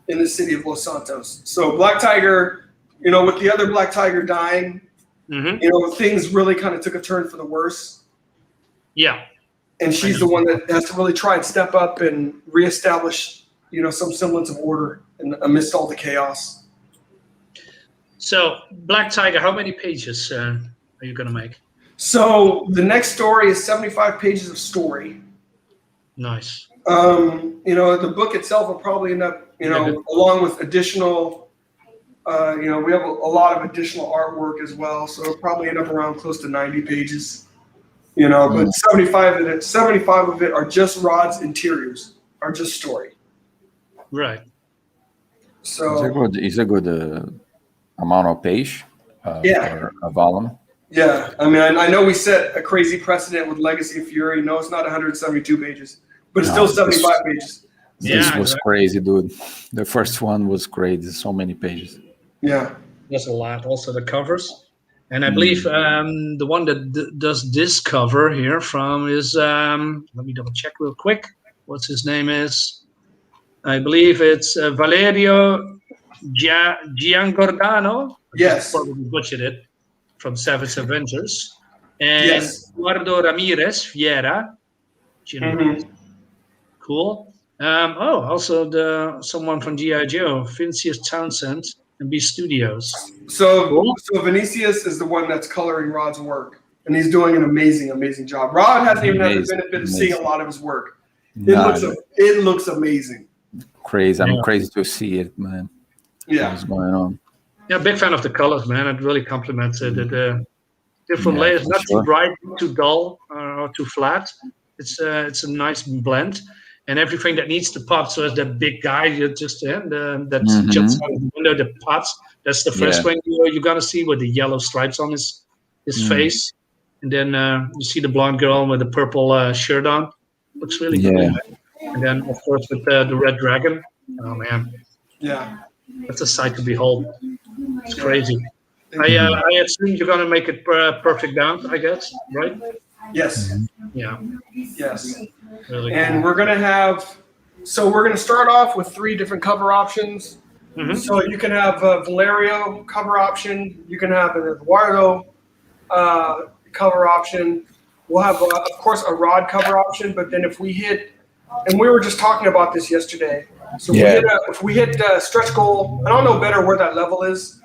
in the city of Los Santos. So Black Tiger, with the other Black Tiger dying, things really kind of took a turn for the worse. Yeah. And she's the one that has to really try and step up and reestablish, some semblance of order amidst all the chaos. So, Black Tiger, how many pages are you going to make? So the next story is 75 pages of story. Nice. The book itself will probably end up, along with additional, we have a lot of additional artwork as well. So it'll probably end up around close to 90 pages, but 75 of it are just Rod's interiors, are just story. Right. So it's a good amount of page for a volume. Yeah, I mean, I know we set a crazy precedent with Legacy of Fury. No, it's not 172 pages, but it's still 75 pages. This was crazy, dude. The first one was crazy. So many pages. Yeah. There's a lot. Also the covers. And I believe the one that does this cover here from is, let me double check real quick. What's his name is? I believe it's Valerio Giangordano. Yes. Probably butchered it. From Savage Avengers, and Eduardo Ramirez Vieira. Cool. Also someone from G.I. Joe, Vincius Townsend, and B Studios. So Vinicius is the one that's coloring Rod's work, and he's doing an amazing job. Rod hasn't even had the benefit of seeing a lot of his work. It looks amazing. Crazy. I'm crazy to see it, man. Yeah. What's going on? Yeah, big fan of the colors, man. It really complements it. The different layers, not too bright, too dull, or too flat. It's a nice blend, and everything that needs to pop. So as that big guy that jumps out of the window, the pops. That's the first one you're gonna see with the yellow stripes on his face, and then you see the blonde girl with the purple shirt on. Looks really cool. And then of course with the red dragon. Oh man. Yeah. That's a sight to behold. It's crazy. I assume you're gonna make it perfect bound, I guess, right? Yes. Yeah. Yes. Really and cool. we're gonna start off with 3 different cover options. So you can have a Valerio cover option. You can have an Eduardo cover option. We'll have, of course, a Rod cover option. But then if we hit, and we were just talking about this yesterday. So if we hit stretch goal, I don't know better where that level is.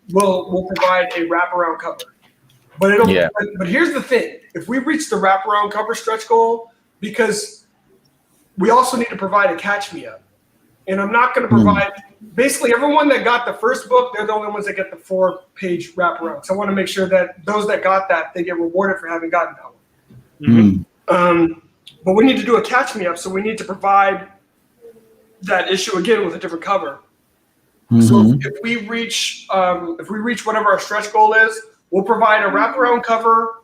We'll provide a wraparound cover. But but here's the thing: if we reach the wraparound cover stretch goal, because we also need to provide a catch me up, and I'm not going to provide. Basically, everyone that got the first book, they're the only ones that get the 4-page wraparound. So I want to make sure that those that got that, they get rewarded for having gotten that one. But we need to do a catch me up, so we need to provide that issue again with a different cover. So if we reach whatever our stretch goal is, we'll provide a wraparound cover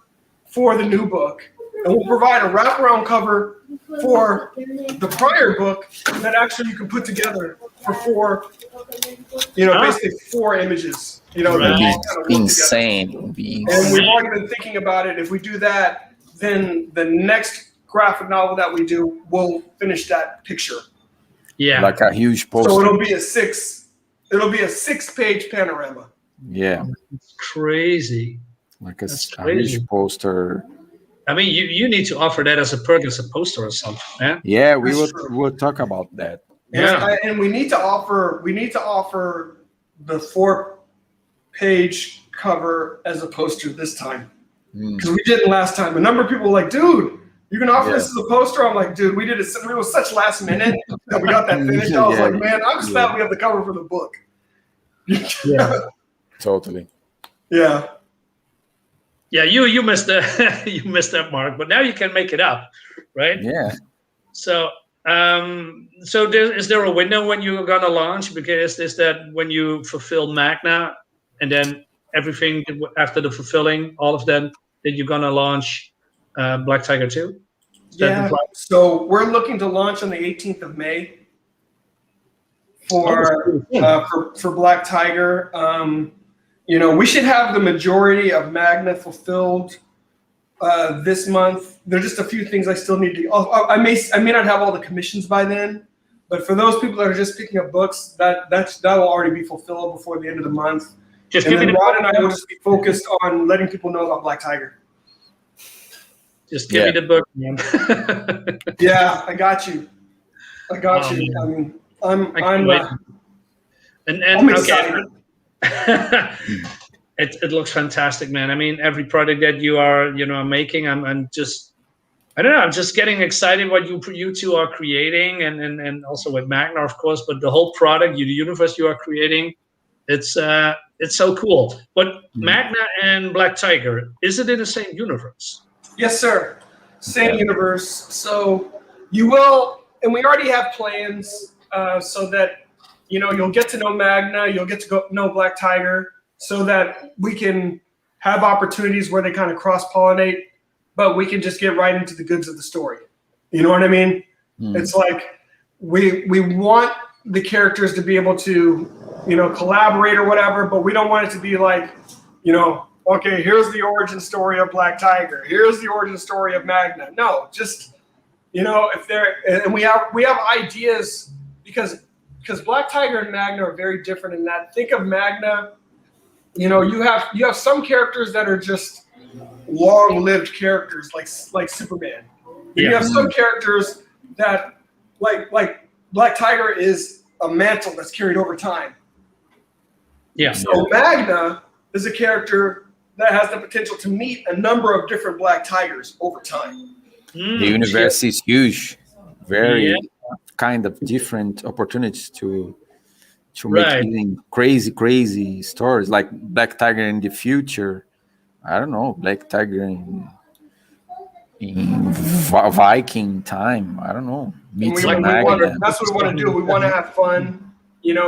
for the new book, and we'll provide a wraparound cover for the prior book that actually you can put together for 4, basically 4 images. Insane. And we've already been thinking about it. If we do that, then the next graphic novel that we do will finish that picture. Yeah, like a huge poster. So it'll be a 6-page panorama. Yeah, it's crazy. Like a huge poster. I mean, you need to offer that as a perk, as a poster or something, man. Yeah, we'll talk about that. And we need to offer the 4-page cover as a poster this time, because we didn't last time. A number of people were like, dude, you can offer this as a poster? I'm like, dude, we did it. It was such last minute that we got that finished. I was like, man, I'm just glad we have the cover for the book. Totally. Yeah. Yeah, you missed that mark, but now you can make it up, right? Yeah. So, is there a window when you're gonna launch? Because is that when you fulfill Magna, and then everything after the fulfilling all of them, then you're gonna launch Black Tiger 2? Yeah. So we're looking to launch on the 18th of May for Black Tiger. We should have the majority of Magna fulfilled this month. There's just a few things I still need to. I may not have all the commissions by then, but for those people that are just picking up books, that will already be fulfilled before the end of the month. And then Rod and I will just be focused on letting people know about Black Tiger. Just give me the book, man. Yeah, I got you. I mean, I'm excited. It looks fantastic, man. I mean, every product that you are, making, I'm just, I don't know, I'm just getting excited what you two are creating, and also with Magna, of course, but the whole product, the universe you are creating, it's so cool. But Magna and Black Tiger, is it in the same universe? Yes, sir. Same universe. So you will, and we already have plans so that, you'll get to know Magna, you'll get to know Black Tiger, so that we can have opportunities where they kind of cross-pollinate, but we can just get right into the goods of the story. You know what I mean? It's like we want the characters to be able to, collaborate or whatever, but we don't want it to be like, okay, here's the origin story of Black Tiger. Here's the origin story of Magna. No, just, if they're, and we have ideas because Black Tiger and Magna are very different in that. Think of Magna, you have some characters that are just long-lived characters like Superman. You have some characters that like Black Tiger is a mantle that's carried over time. Yeah. So Magna is a character that has the potential to meet a number of different Black Tigers over time. The universe is huge, very kind of different opportunities to make even crazy stories like Black Tiger in the future. I don't know, Black Tiger in Viking time. I don't know. That's what we want to do. We want to have fun,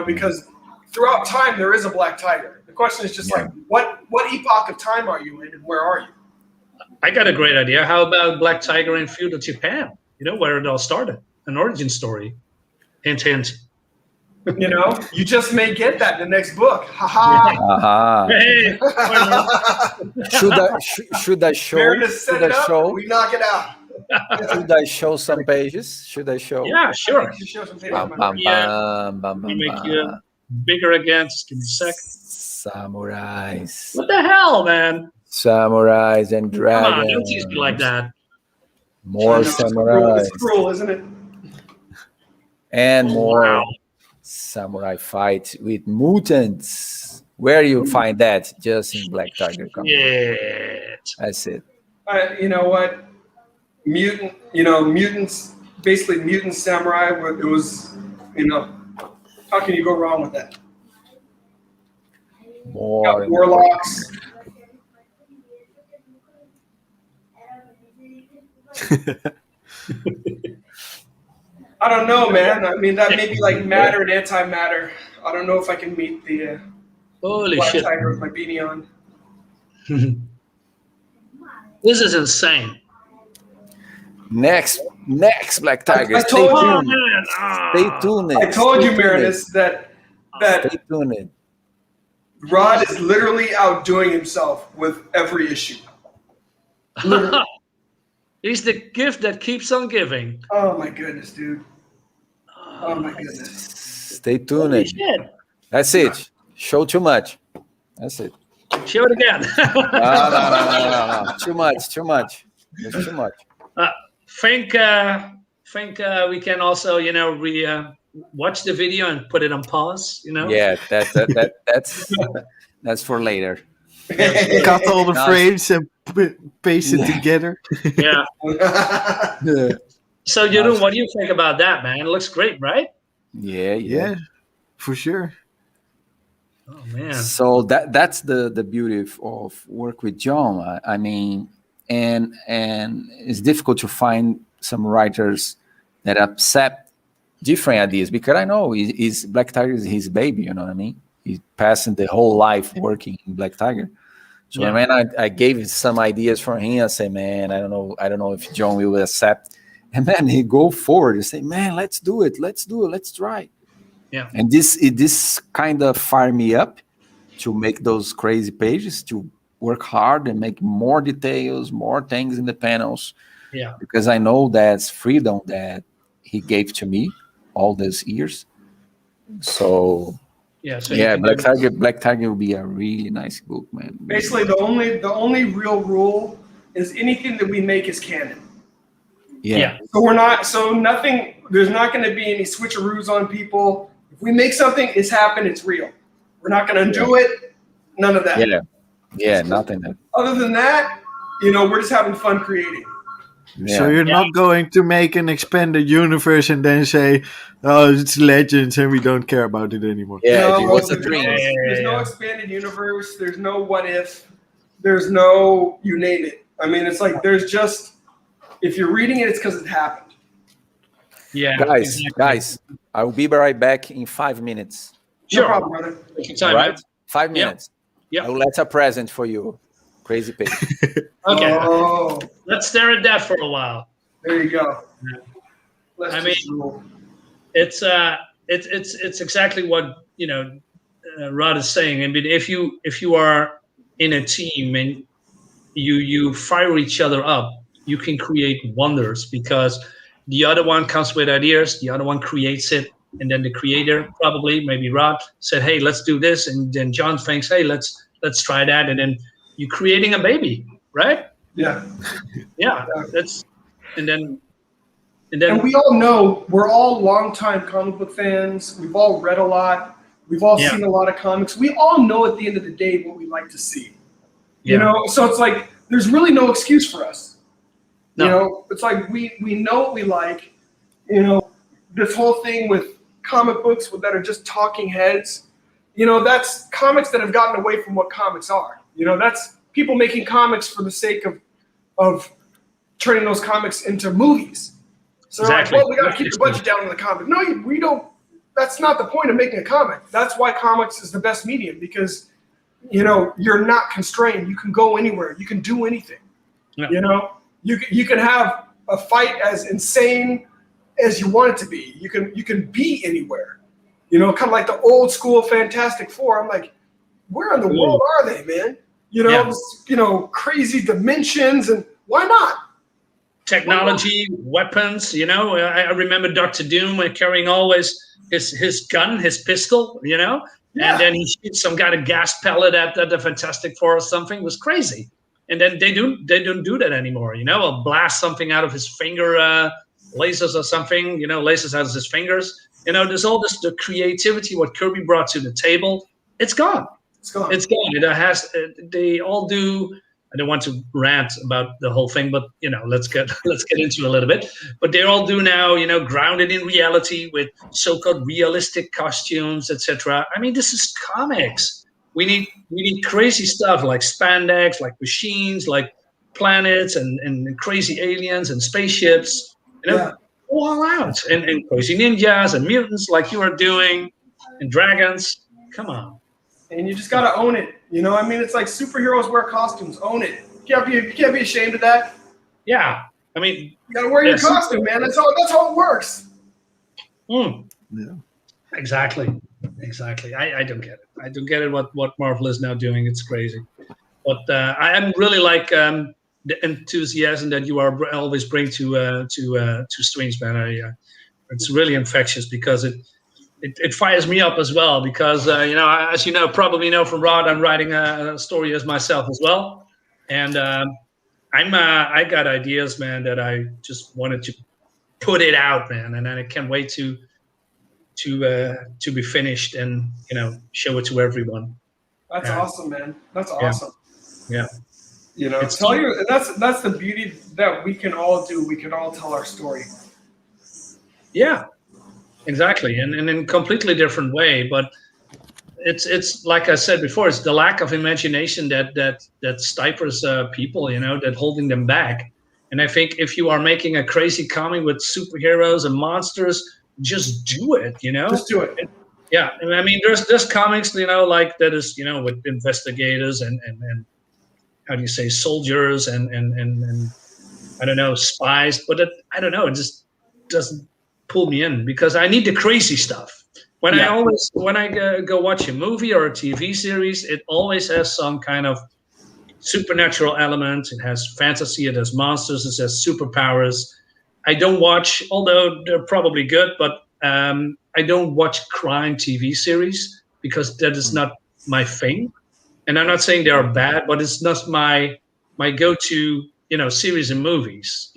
because throughout time there is a Black Tiger. The question is just like, what epoch of time are you in, and where are you? I got a great idea. How about Black Tiger in feudal Japan? Where it all started, an origin story. Hint, hint. You just may get that in the next book. Ha Hey, should I show? We knock it out. Should I show some pages? Should I show? Yeah, sure. You show some pages. We make you bigger again. Just give me a sec. Samurais. What the hell, man? Samurais and dragons. Come on, don't tease me like that. More samurais. It's cruel, isn't it? And more samurai fight with mutants. Where you find that? Just in Black Tiger comic. Yeah. That's it. You know what? Mutants, basically mutant samurai. It was, how can you go wrong with that? More warlocks. I don't know, man. I mean, that may be like matter and antimatter. I don't know if I can meet the Black Tiger with my beanie on. This is insane. Next Black Tiger. I told you, Stay tuned. I told you, Marinus, that Stay tuned. Rod is literally outdoing himself with every issue. He's the gift that keeps on giving. Oh my goodness, dude. Oh my goodness. Stay tuned. That's it. Show too much. That's it. Show it again. No. Too much. There's too much. Think we can also, watch the video and put it on pause, Yeah, that's for later. Cut all the frames and paste it together. Yeah. So, what do you think about that, man? It looks great, right? Yeah, for sure. Oh man! So that's the beauty of work with John. I mean, and it's difficult to find some writers that accept different ideas, because I know he's Black Tiger is his baby. You know what I mean? He's passing the whole life working in Black Tiger. So when I gave some ideas for him, I say, man, I don't know if John will accept. And man, he go forward and say, man, let's do it, let's try. Yeah. And this kind of fired me up to make those crazy pages, to work hard and make more details, more things in the panels. Yeah. Because I know that's freedom that he gave to me all these years. So Black Tiger will be a really nice book, man. Basically, the only real rule is anything that we make is canon. Yeah. There's not going to be any switcheroos on people. If we make something, it's happened, it's real. We're not going to undo it. None of that. Yeah, nothing. Other than that, we're just having fun creating. Yeah. So you're not going to make an expanded universe and then say, "Oh, it's Legends and we don't care about it anymore." Yeah, dude, what's the dream? There's no expanded universe. There's no what if. There's no you name it. I mean, it's like there's just if you're reading it, it's because it happened. Yeah, guys, I will be right back in 5 minutes. Sure. No problem, brother. Take your time, Right? man. 5 minutes. Yeah. I will let a present for you, Crazy Pig. Okay. Oh, Let's stare at that for a while. there you go. I mean, it's exactly what Rod is saying. I mean, if you are in a team and you fire each other up, you can create wonders because the other one comes with ideas, the other one creates it, and then the creator, probably maybe Rod, said, "Hey, let's do this," and then John thinks, "Hey, let's try that," and then you're creating a baby, right? Yeah. Yeah, that's and then And we all know we're all longtime comic book fans. We've all read a lot. We've all seen a lot of comics. We all know at the end of the day what we like to see. So it's like there's really no excuse for us. No. It's like we know what we like. This whole thing with comic books that are just talking heads. That's comics that have gotten away from what comics are. That's people making comics for the sake of turning those comics into movies. So exactly. we got to keep the budget down on the comic. No, we don't. That's not the point of making a comic. That's why comics is the best medium because, you're not constrained. You can go anywhere. You can do anything. Yeah. You can have a fight as insane as you want it to be. You can be anywhere. Kind of like the old school Fantastic Four. I'm like, where in the world are they, man? Crazy dimensions and why not? Technology, weapons. I remember Dr. Doom carrying always his gun, his pistol. And then he shoots some kind of gas pellet at the Fantastic Four or something. It was crazy. And then they don't do that anymore. Or blast something out of his finger, lasers or something. Lasers out of his fingers. There's all the creativity what Kirby brought to the table. It's gone. It's gone. They all do. I don't want to rant about the whole thing, but let's get into it a little bit. But they all do now, grounded in reality with so-called realistic costumes, etc. I mean, this is comics. We need crazy stuff like spandex, like machines, like planets and crazy aliens and spaceships. All out and crazy ninjas and mutants like you are doing and dragons. Come on. And you just got to own it. It's like superheroes wear costumes. Own it. You can't be ashamed of that. Yeah. I mean, you got to wear your costume, man. That's how it works. Yeah. Exactly. I don't get it. I don't get it what Marvel is now doing. It's crazy. But I am really like the enthusiasm that you always bring to streams, man. It's really infectious because it fires me up as well because as you probably know from Rod, I'm writing a story as myself as well, and I got ideas, man, that I just wanted to put it out, man, and I can't wait to be finished and show it to everyone. That's awesome, man. That's awesome. Yeah. That's the beauty that we can all do. We can all tell our story. Yeah. Exactly, and in a completely different way, but it's like I said before, it's the lack of imagination that stifles people, that holding them back. And I think if you are making a crazy comic with superheroes and monsters, just do it, Just do it. Yeah, I mean, there's comics, like that is, with investigators and how do you say, soldiers and I don't know, spies, but I don't know, it just doesn't pull me in because I need the crazy stuff. When I go watch a movie or a TV series, it always has some kind of supernatural element. It has fantasy, it has monsters, it has superpowers. I don't watch, although they're probably good, but I don't watch crime TV series because that is not my thing. And I'm not saying they are bad, but it's not my go-to, series and movies.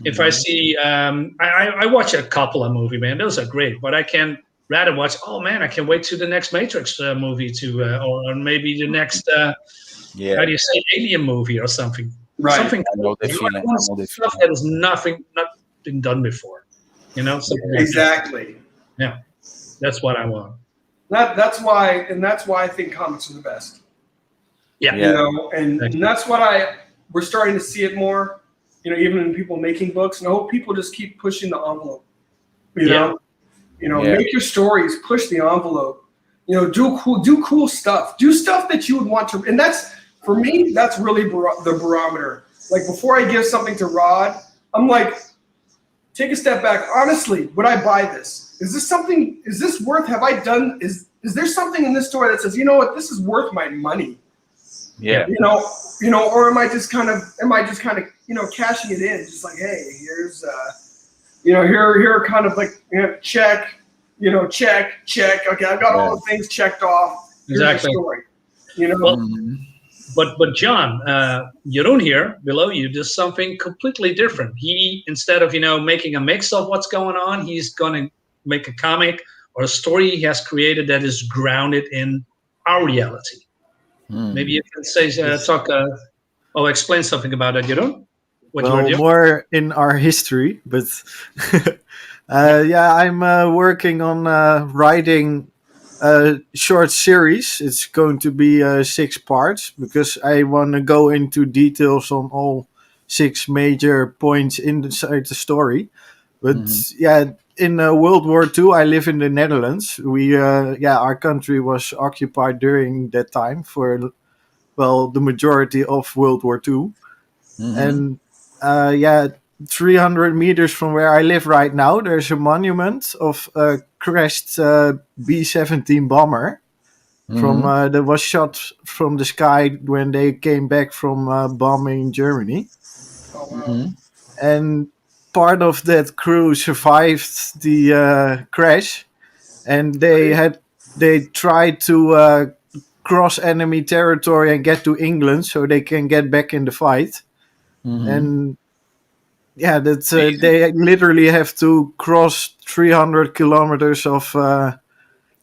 If I see, I watch a couple of movies, man, those are great, but I can rather watch. Oh man, I can wait to the next Matrix movie or maybe the next how do you say Alien movie or something. Right. Something I know the feeling. stuff that is not been done before. Something like Exactly. that. Yeah, that's what I want. That's why I think comics are the best. Yeah. And that's what we're starting to see it more. Even in people making books, and I hope people just keep pushing the envelope. Make your stories, push the envelope. Do cool stuff. Do stuff that you would want to. And that's, for me, that's really the barometer. Like, before I give something to Rod, I'm like, take a step back. Honestly, would I buy this? Is this worth? Have I done? Is there something in this story that says, you know what, this is worth my money? Yeah. Or am I just kind of cashing it in, just like, hey, here's here kind of like, check, check. Okay, I've got all the things checked off. Here's exactly. The story. Well, but John, Jeroen here below you does something completely different. He, instead of making a mix of what's going on, he's going to make a comic or a story he has created that is grounded in our reality. Maybe you can say explain something about that, Jeroen. More in our history, but I'm working on writing a short series. It's going to be 6 parts because I want to go into details on all 6 major points inside the story. But in World War II, I live in the Netherlands. Our country was occupied during that time for, the majority of World War II. And 300 meters from where I live right now, there's a monument of a crashed B-17 bomber that was shot from the sky when they came back from bombing Germany. Oh, wow. And part of that crew survived the crash, and they tried to cross enemy territory and get to England so they can get back in the fight. And they literally have to cross 300 kilometers of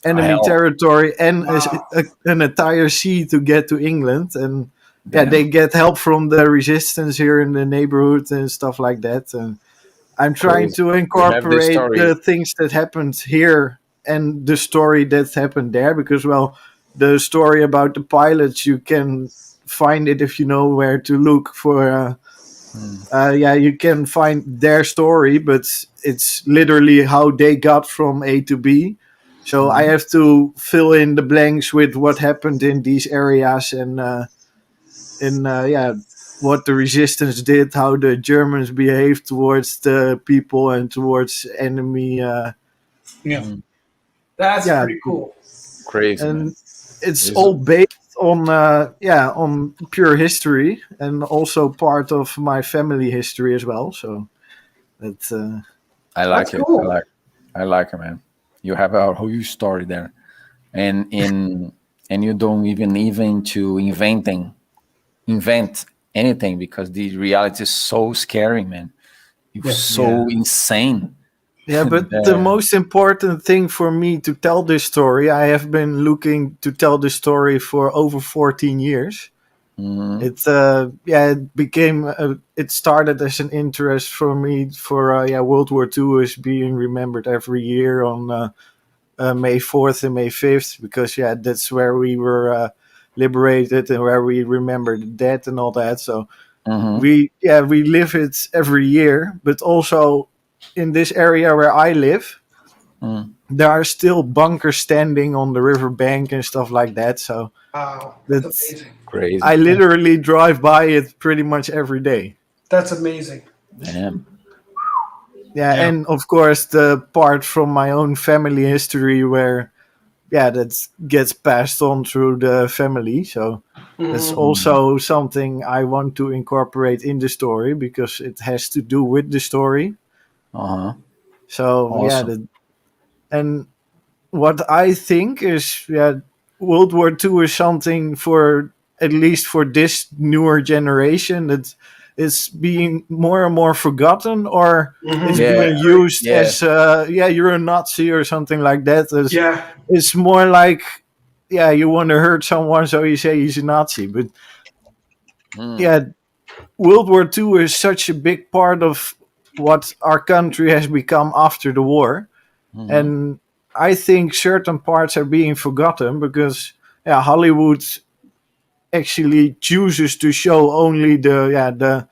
enemy territory and an entire sea to get to England. And they get help from the resistance here in the neighborhood and stuff like that. And I'm trying to incorporate the things that happened here and the story that happened there, because the story about the pilots, you can find it if you know where to look for. You can find their story, but it's literally how they got from A to B. So I have to fill in the blanks with what happened in these areas and what the resistance did, how the Germans behaved towards the people and towards enemy. That's pretty cool. Crazy. And it's all based on pure history and also part of my family history as well. So that's I like that's it. Cool. I like it, man. You have a whole story there, and you don't even to invent anything, because the reality is so scary, man. It's so insane. Yeah, but the most important thing for me to tell this story, I have been looking to tell this story for over 14 years. It became it started as an interest for me for World War II is being remembered every year on May 4th and May 5th, because that's where we were liberated and where we remember the dead and all that. So we live it every year, but also in this area where I live, there are still bunkers standing on the riverbank and stuff like that. So wow, that's amazing. Crazy. I literally drive by it pretty much every day. That's amazing. Damn. Yeah, and of course the part from my own family history where that gets passed on through the family. So that's also something I want to incorporate in the story because it has to do with the story. So awesome. And what I think is World War II is something for, at least for this newer generation, that it's being more and more forgotten, or it's Yeah. being used Yeah. as you're a Nazi or something like that. Yeah. It's more like, you want to hurt someone, so you say he's a Nazi. But World War II is such a big part of what our country has become after the war. And I think certain parts are being forgotten because Hollywood actually chooses to show only the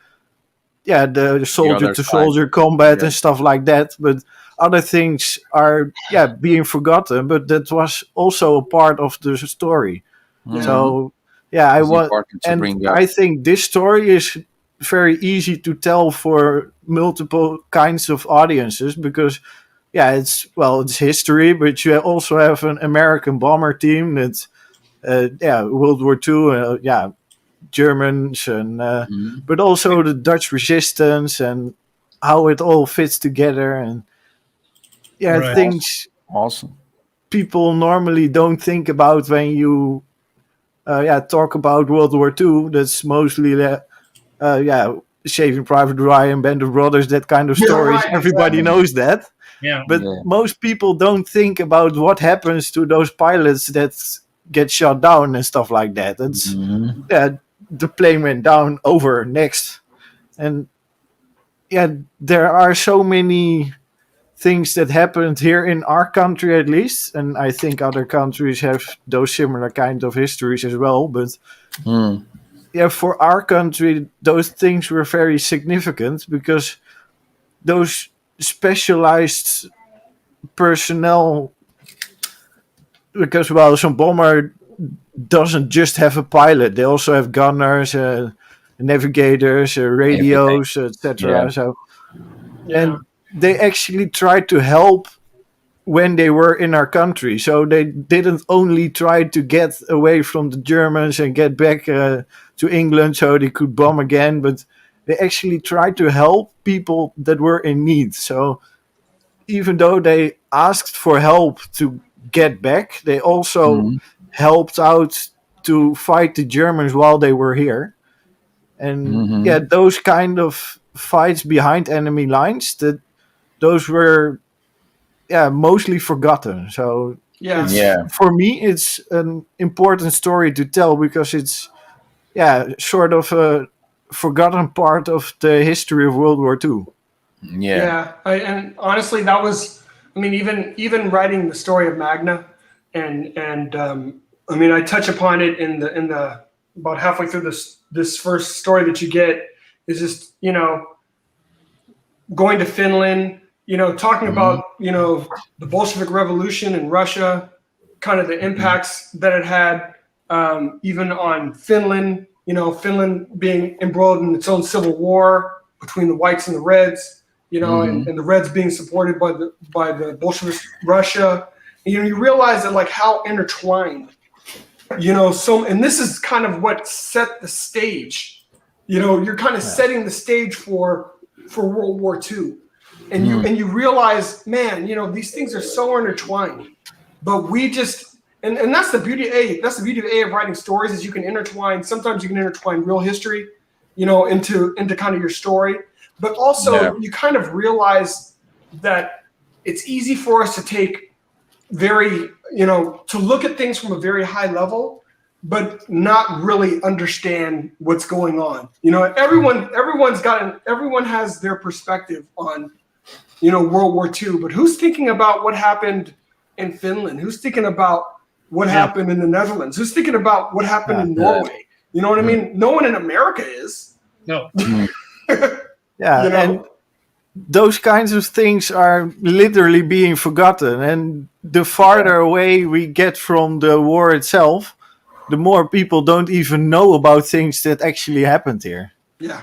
soldier to soldier combat and stuff like that, but other things are being forgotten, but that was also a part of the story. So I want, and I think this story is very easy to tell for multiple kinds of audiences because it's history, but you also have an American bomber team that's World War II, Germans, and but also the Dutch resistance and how it all fits together, and things awesome people normally don't think about when you talk about World War II. That's mostly Saving Private Ryan, Band of Brothers, that kind of stories. Right, Everybody knows that. Yeah. But most people don't think about what happens to those pilots that get shot down and stuff like that. It's the plane went down, over, next. And there are so many things that happened here in our country, at least, and I think other countries have those similar kind of histories as well. But for our country, those things were very significant because those specialized personnel, because some bomber doesn't just have a pilot; they also have gunners, navigators, radios, etc. So, and they actually tried to help when they were in our country. So they didn't only try to get away from the Germans and get back to England so they could bomb again, but they actually tried to help people that were in need. So even though they asked for help to get back, they also helped out to fight the Germans while they were here. And those kind of fights behind enemy lines, those were mostly forgotten. So for me, it's an important story to tell because it's sort of a forgotten part of the history of World War II. And honestly, that was, I mean, even writing the story of Magna, and I mean, I touch upon it in the about halfway through this first story that you get is just going to Finland, talking about the Bolshevik Revolution in Russia, kind of the impacts that it had, even on Finland. Finland being embroiled in its own civil war between the whites and the reds. And the Reds being supported by the Bolshevik Russia. And, you realize that how intertwined, and this is kind of what set the stage. You're kind of setting the stage for World War II, and you realize, man, these things are so intertwined, but we just and that's the beauty of A. That's the beauty of writing stories is you can intertwine. Sometimes you can intertwine real history, into kind of your story. But also, you kind of realize that it's easy for us to take to look at things from a very high level, but not really understand what's going on. Everyone has their perspective on, World War II, but who's thinking about what happened in Finland? Who's thinking about what happened in the Netherlands? Who's thinking about what happened in Norway? You know what I mean? No one in America is. No. And those kinds of things are literally being forgotten. And the farther away we get from the war itself, the more people don't even know about things that actually happened here. Yeah.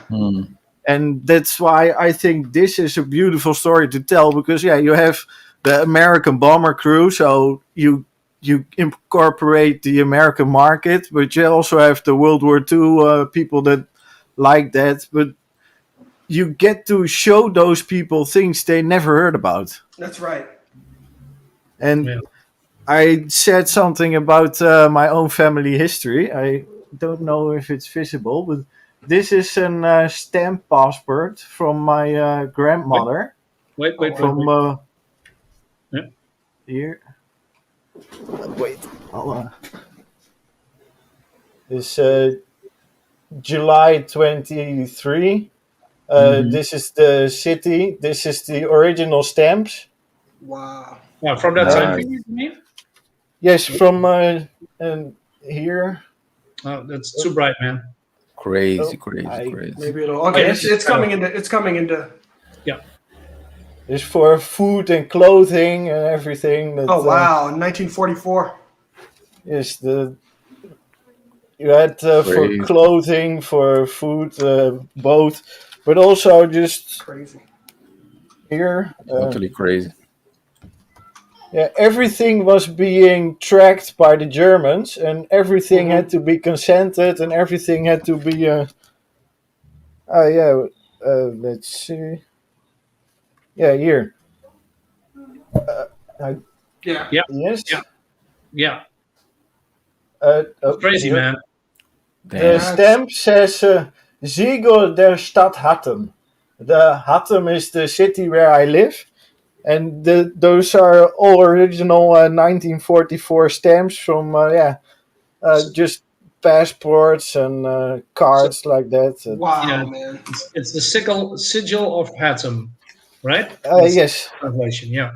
And that's why I think this is a beautiful story to tell because, you have the American bomber crew, so you incorporate the American market, but you also have the World War II people that like that. But you get to show those people things they never heard about. That's right. And I said something about my own family history. I don't know if it's visible, but this is a stamp passport from my grandmother. Wait. From Yeah. here. Wait. It's July 23. This is the city. This is the original stamps. Wow. Yeah, from that time period, you mean? Yes, from here. Oh, that's too bright, man. Crazy. Maybe it'll. Okay, it's coming into. It's coming into. Yeah. It's for food and clothing and everything. That, Oh wow! 1944. Yes, you had for clothing, for food, both, but also just Crazy. here. Totally crazy. Yeah, everything was being tracked by the Germans, and everything had to be consented, and everything had to be. Let's see. Yeah, here. Yeah. Yes. Yeah. Crazy, here. man. The stamp says Siegel der Stadt Hattem. The Hattem is the city where I live. And those are all original 1944 stamps from, just passports and cards like that. Wow, man. It's the sigil of Hattem, right? Yes. Translation, yeah.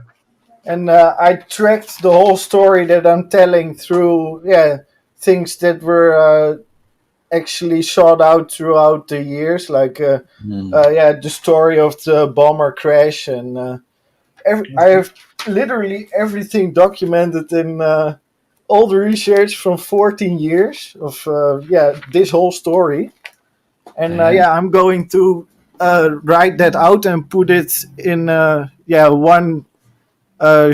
And I tracked the whole story that I'm telling through, things that were actually sought out throughout the years, like, the story of the bomber crash and... I have literally everything documented in all the research from 14 years of this whole story, and I'm going to write that out and put it in one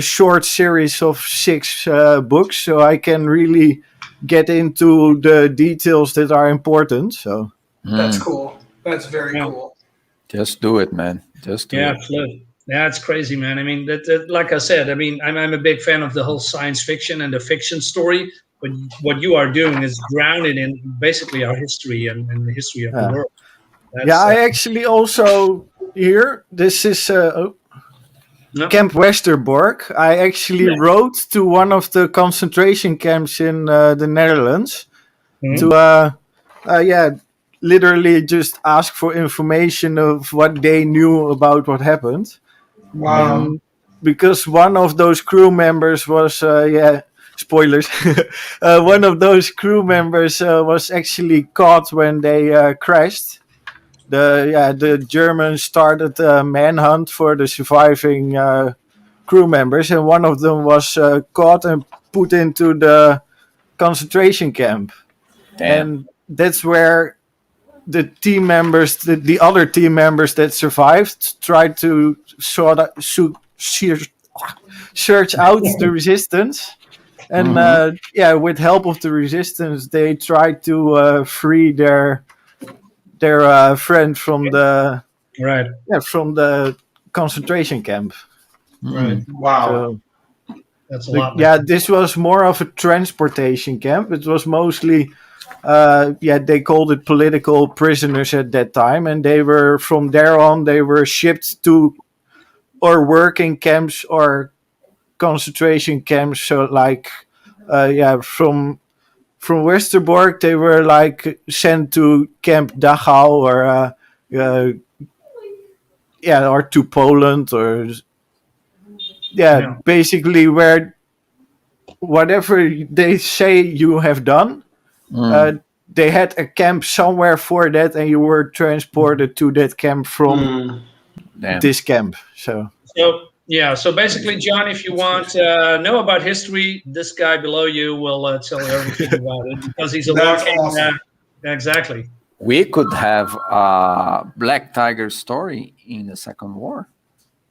short series of 6 books, so I can really get into the details that are important. So that's cool. That's very cool. Just do it, man. Just do it. Absolutely. Yeah, it's crazy, man. I mean, that like I said, I mean, I'm a big fan of the whole science fiction and the fiction story. But what you are doing is grounded in basically our history and the history of the world. I actually also here. This is Camp Westerbork. I actually wrote to one of the concentration camps in the Netherlands to literally just ask for information of what they knew about what happened. Wow. And because one of those crew members was, spoilers, one of those crew members was actually caught when they crashed. The Germans started a manhunt for the surviving crew members, and one of them was caught and put into the concentration camp. Damn. And that's where the team members, the other team members that survived, tried to search out the resistance, and with help of the resistance, they tried to free their friend from the from the concentration camp. Right. Wow. So, that's a lot. Yeah, this was more of a transportation camp. It was mostly. They called it political prisoners at that time, and they were from there on they were shipped to or working camps or concentration camps. So like from Westerbork they were like sent to Camp Dachau or to Poland or basically where whatever they say you have done. They had a camp somewhere for that, and you were transported to that camp from this camp. So basically, John, if you want to know about history, this guy below you will tell you everything about it because he's a walking. Awesome. Exactly. We could have a Black Tiger story in the Second War.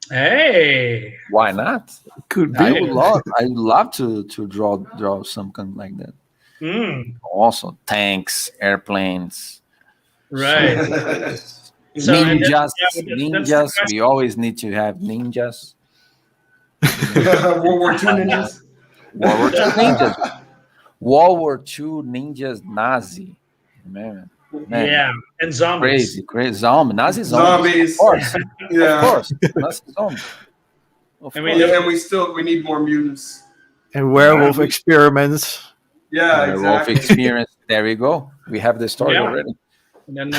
Hey, why not? Could be. I would love to draw something like that. Also, tanks, airplanes, right? Ninjas. We always need to have ninjas. World War II ninjas. World War II ninjas. World War II ninjas. Nazi, man. Man, yeah, and zombies. Crazy Nazi Zombies. Of course, Yeah. of course, Nazi zombies. Of I mean, course. And we need more mutants. And werewolf experiments. Yeah, Werewolf exactly. experience. There we go. We have the story Yeah. already. And then,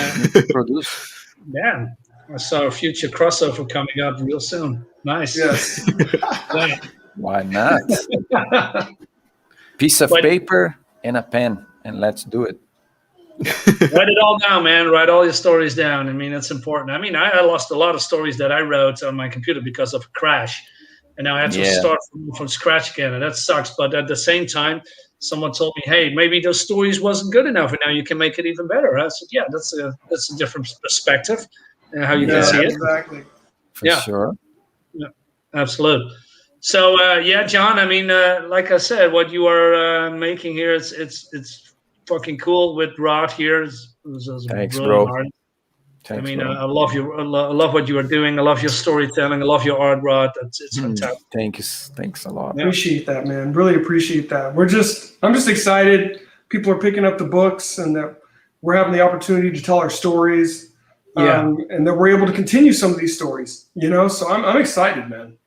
Produce. yeah, I saw a future crossover coming up real soon. Nice. Yes. Yeah. Why not? Piece of But- paper and a pen, and let's do it. Write it all down, man. Write all your stories down. I mean, it's important. I mean, I lost a lot of stories that I wrote on my computer because of a crash. And now I had to start from scratch again. And that sucks. But at the same time, someone told me, hey, maybe those stories wasn't good enough. And now you can make it even better. I said, yeah, that's a different perspective and how you can see it. Exactly. For sure. Yeah, absolutely. So, yeah, John, I mean, like I said, what you are making here, it's fucking cool with Rod here. It's Thanks, bro. Artist. Thanks, I mean, bro. I love you. I love what you are doing. I love your storytelling. I love your art, Rod. It's fantastic. Thanks a lot. Appreciate that, man. Really appreciate that. I'm just excited. People are picking up the books, and that we're having the opportunity to tell our stories. And that we're able to continue some of these stories. So I'm excited, man.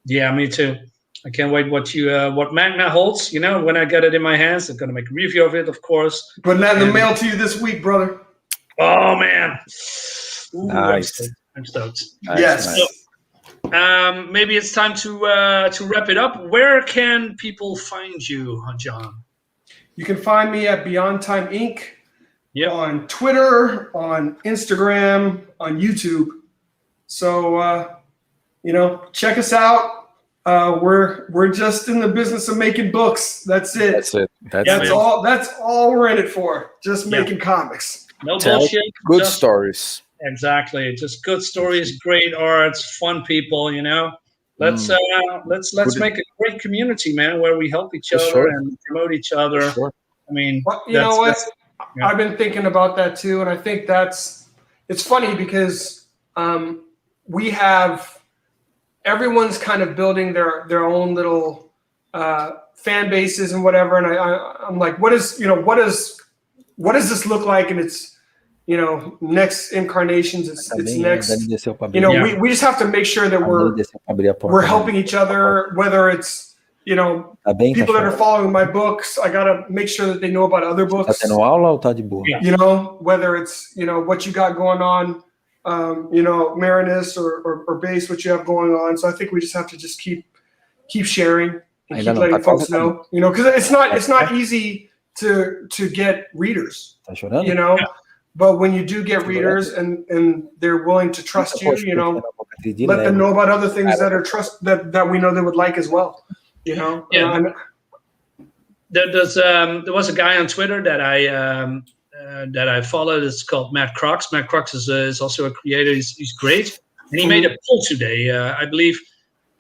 Yeah, me too. I can't wait what Magna holds. When I get it in my hands, I'm gonna make a review of it, of course. Putting that in the mail to you this week, brother. Oh man, ooh, nice. I'm stoked. Yes. So, maybe it's time to wrap it up. Where can people find you, John? You can find me at Beyond Time Inc. Yep. On Twitter, on Instagram, on YouTube. So check us out. We're just in the business of making books. That's it. That's all we're in it for. Just making comics. No bullshit. Good stories. Exactly. Just good stories, great arts, fun people. Let's make a great community, man, where we help each other and promote each other. Sure. I mean, you know what? I've been thinking about that too, and I think it's funny because we have everyone's kind of building their own little fan bases and whatever, and I'm like, what does this look like in its next incarnations? It's next. We just have to make sure that we're helping each other, whether it's people that are following my books. I gotta make sure that they know about other books. Whether it's what you got going on, Marinus or Bass, what you have going on. So I think we just have to just keep sharing and keep letting folks know. Because it's not easy to get readers. But when you do get readers and they're willing to trust you, let them know about other things that we know they would like as well. There was a guy on Twitter that I followed. It's called Matt Crux. Matt Crux is also a creator. He's great, and he made a poll today, I believe,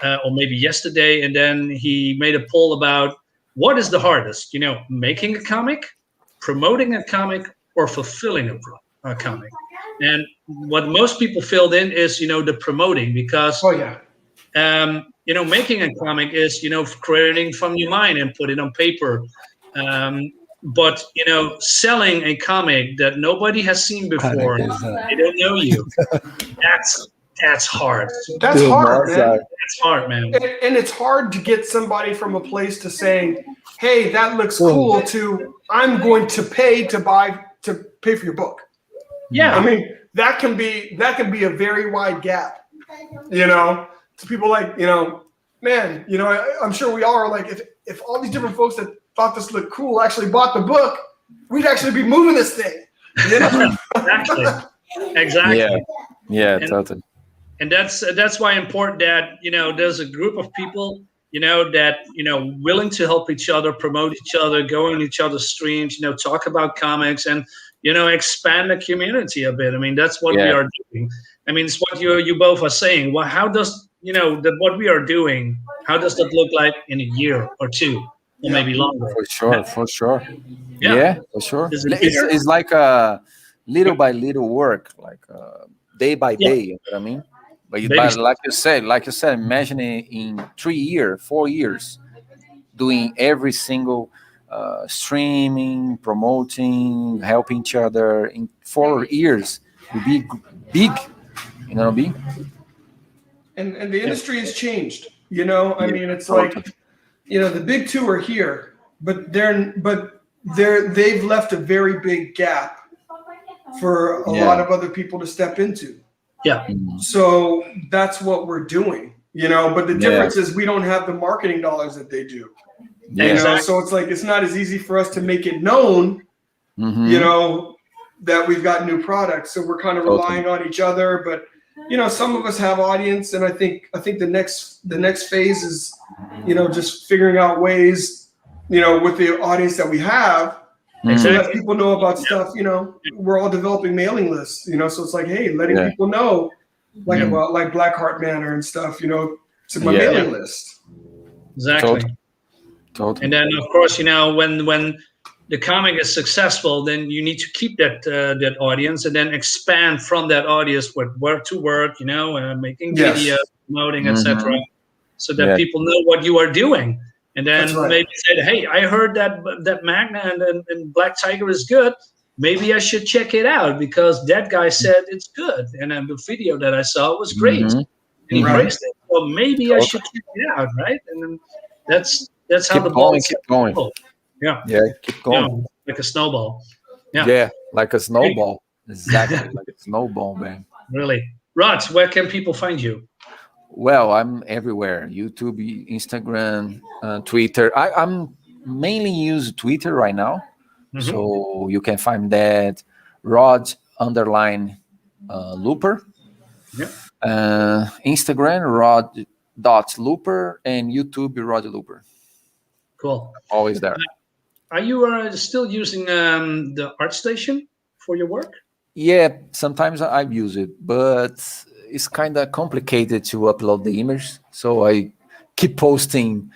or maybe yesterday, and then he made a poll about what is the hardest, making a comic, promoting a comic, or fulfilling a comic. And what most people filled in is the promoting, because making a comic is, creating from your mind and put it on paper. But, selling a comic that nobody has seen before, they don't know you. That's hard. That's hard, man. That's hard, man. And it's hard to get somebody from a place to saying, hey, that looks cool, to I'm going to pay to pay for your book. Yeah. I mean, that can be a very wide gap, to people like, man, I'm sure we all are like, if all these different folks that thought this looked cool actually bought the book, we'd actually be moving this thing. Exactly. Yeah, totally. And that's why important that, there's a group of people, that, willing to help each other, promote each other, go on each other's streams, talk about comics and, expand the community a bit. I mean, that's what we are doing. I mean, it's what you both are saying. Well, how does, what we are doing, how does that look like in a year or two, or maybe longer? For sure. Yeah, for sure. It's like a little by little work, like day by day, you know what I mean? But like you said, imagine in 3 years, 4 years, doing every single streaming, promoting, helping each other in 4 years will be big, you know what I mean? And the industry has changed. You know, I mean, it's like, you know, the big two are here, but they've left a very big gap for a lot of other people to step into. Yeah. So that's what we're doing, you know, but the difference is we don't have the marketing dollars that they do. You know, so it's like it's not as easy for us to make it known, you know, that we've got new products. So we're kind of relying on each other, but you know, some of us have audience, and I think the next phase is, you know, just figuring out ways, you know, with the audience that we have, so that people know about stuff. You know, we're all developing mailing lists, you know, so it's like, hey, letting people know, like about like Blackheart Manor and stuff, you know, to my mailing list. Exactly. Totally. And then, of course, you know, when the comic is successful, then you need to keep that audience and then expand from that audience with word to word, you know, making videos, promoting, etc., so that people know what you are doing. And then maybe say, hey, I heard that Magna and Black Tiger is good. Maybe I should check it out because that guy said it's good. And then the video that I saw was great. And he praised it. So maybe I should check it out, right? And then that's how the ball keep going. Yeah, keep going. You know, like a snowball. Yeah, like a snowball. Exactly, like a snowball, man. Really. Rod, where can people find you? Well, I'm everywhere. YouTube, Instagram, Twitter. I'm mainly use Twitter right now. So you can find that Rod_Luper. Instagram, Rod.Luper, and YouTube, Rod Luper. Cool. Always there. Are you still using the ArtStation for your work? Yeah, sometimes I use it, but it's kind of complicated to upload the image. So I keep posting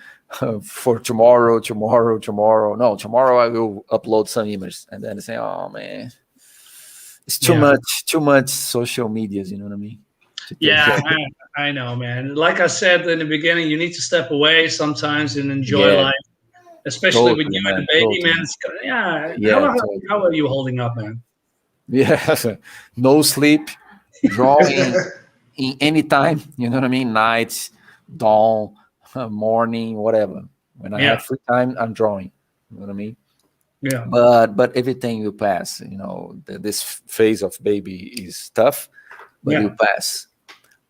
for tomorrow. No, tomorrow I will upload some images, and then I say, oh man, it's too much social medias. You know what I mean? Yeah, I know, man. Like I said in the beginning, you need to step away sometimes and enjoy life. Especially with you and the baby, man. How are you holding up, man? Yeah, no sleep, drawing in any time. You know what I mean? Nights, dawn, morning, whatever. When I have free time, I'm drawing. You know what I mean? Yeah. But everything will pass. You know, this phase of baby is tough, but you pass.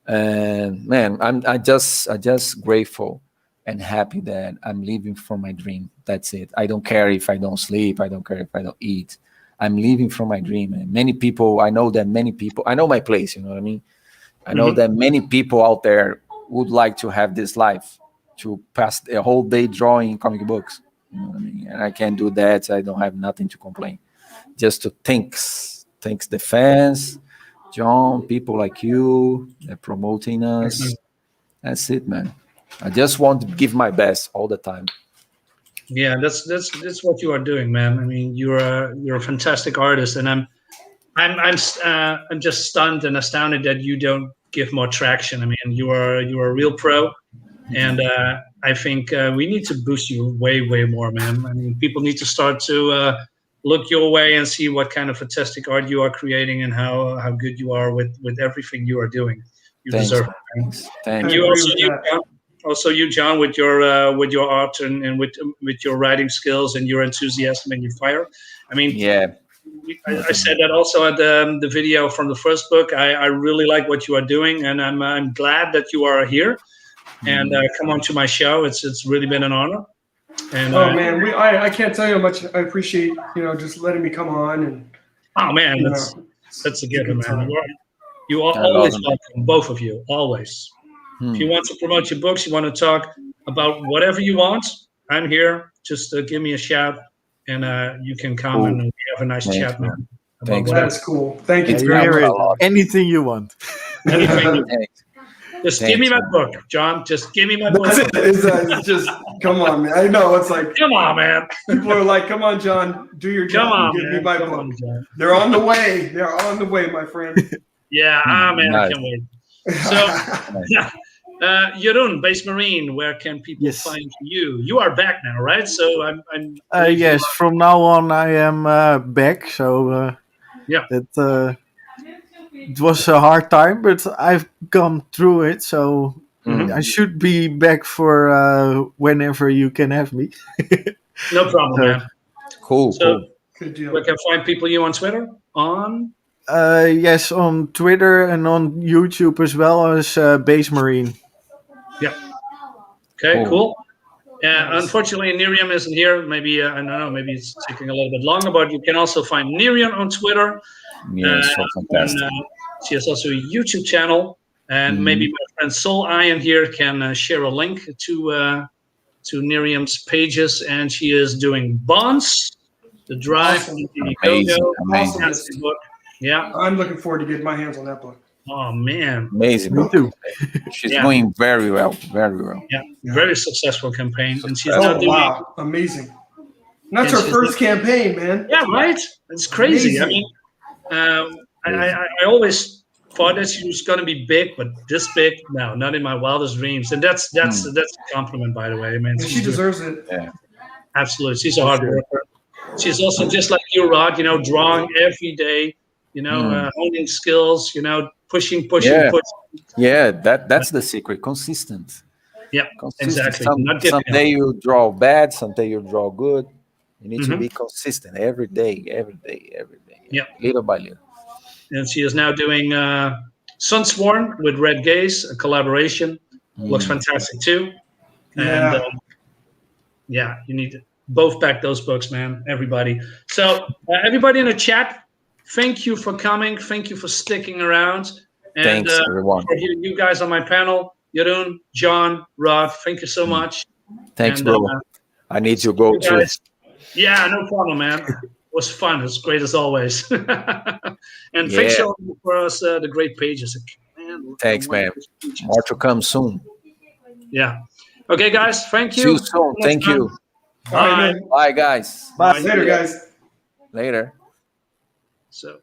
And man, I just grateful and happy that I'm living for my dream. That's it. I don't care if I don't sleep. I don't care if I don't eat. I'm living for my dream. And I know my place, you know what I mean? I know that many people out there would like to have this life, to pass a whole day drawing comic books. You know what I mean? And I can't do that. I don't have nothing to complain. Just to thanks the fans, John, people like you, they're promoting us. That's it, man. I just want to give my best all the time. Yeah, that's what you are doing, man. I mean, you're a fantastic artist, and I'm just stunned and astounded that you don't give more traction. I mean, you are a real pro, and I think we need to boost you way more, man. I mean, people need to start to look your way and see what kind of fantastic art you are creating and how good you are with everything you are doing. You deserve it. Thanks. You also, John, with your art and with your writing skills and your enthusiasm and your fire. I mean, I said that also at the video from the first book. I really like what you are doing, and I'm glad that you are here and come on to my show. It's really been an honor. And man, I can't tell you how much I appreciate just letting me come on. And oh man, that's a given, man. You are always welcome, both of you, always. If you want to promote your books, you want to talk about whatever you want, I'm here. Just give me a shout, and you can come and we have a nice chat, man. Thanks. That's cool. Thank you. Anything you want. Anything. Just give me my book, John. Just give me my book. It's just come on, man. I know it's like come on, man. People are like, come on, John, do your job. Come on, give me my book. On, They're on the way. They're on the way, my friend. Yeah, man, nice. I can't wait. So, Jeroen, Bass Marine, where can people find you? You are back now, right? So I'm yes, from now on I am back. So that it was a hard time, but I've gone through it. So I should be back for whenever you can have me. No problem, man. Cool. Good deal. We can find you on Twitter on. Yes, on Twitter and on YouTube as well as Bass Marine. Yeah. Okay, cool. Unfortunately, NyRiam isn't here. Maybe, I don't know, maybe it's taking a little bit longer, but you can also find NyRiam on Twitter. Yeah, so fantastic. And, she has also a YouTube channel. And maybe my friend Soul Iron here can share a link to NyRiam's pages. And she is doing Bonds, The Drive, Awesome. Amazing book. Yeah. I'm looking forward to getting my hands on that book. Oh, man. Amazing book. Me too. She's doing very well. Very well. Yeah. Very successful campain. And she's now doing. Wow. Amazing. And that's her first campaign, man. Yeah, right? It's crazy. Amazing. I mean, I always thought that she was going to be big, but this big, no, not in my wildest dreams. And that's a compliment, by the way. I mean, she deserves it. Yeah. Absolutely. She's a hard worker. She's also just like you, Rod, drawing every day, honing skills, pushing. Yeah, that's the secret. Consistent. Yeah, consistent. Exactly. Some day you draw bad, some day you draw good. You need to be consistent every day. Yeah. Little by little. And she is now doing Sunsworn with Red Gaze, a collaboration. Looks fantastic too. And you need to both back those books, man. Everybody. So everybody in the chat, thank you for coming. Thank you for sticking around. And, thanks, everyone. For you guys on my panel, Jeroen, John, Rod, thank you so much. Thanks, bro. I need to go too. Yeah, no problem, man. It was fun. It was great as always. And thanks for us, the great pages. Thanks, man. More to come soon. Yeah. Okay, guys. Thank you. See you soon. Thank you. Bye. Bye, guys. Bye. Later, guys. Later. So.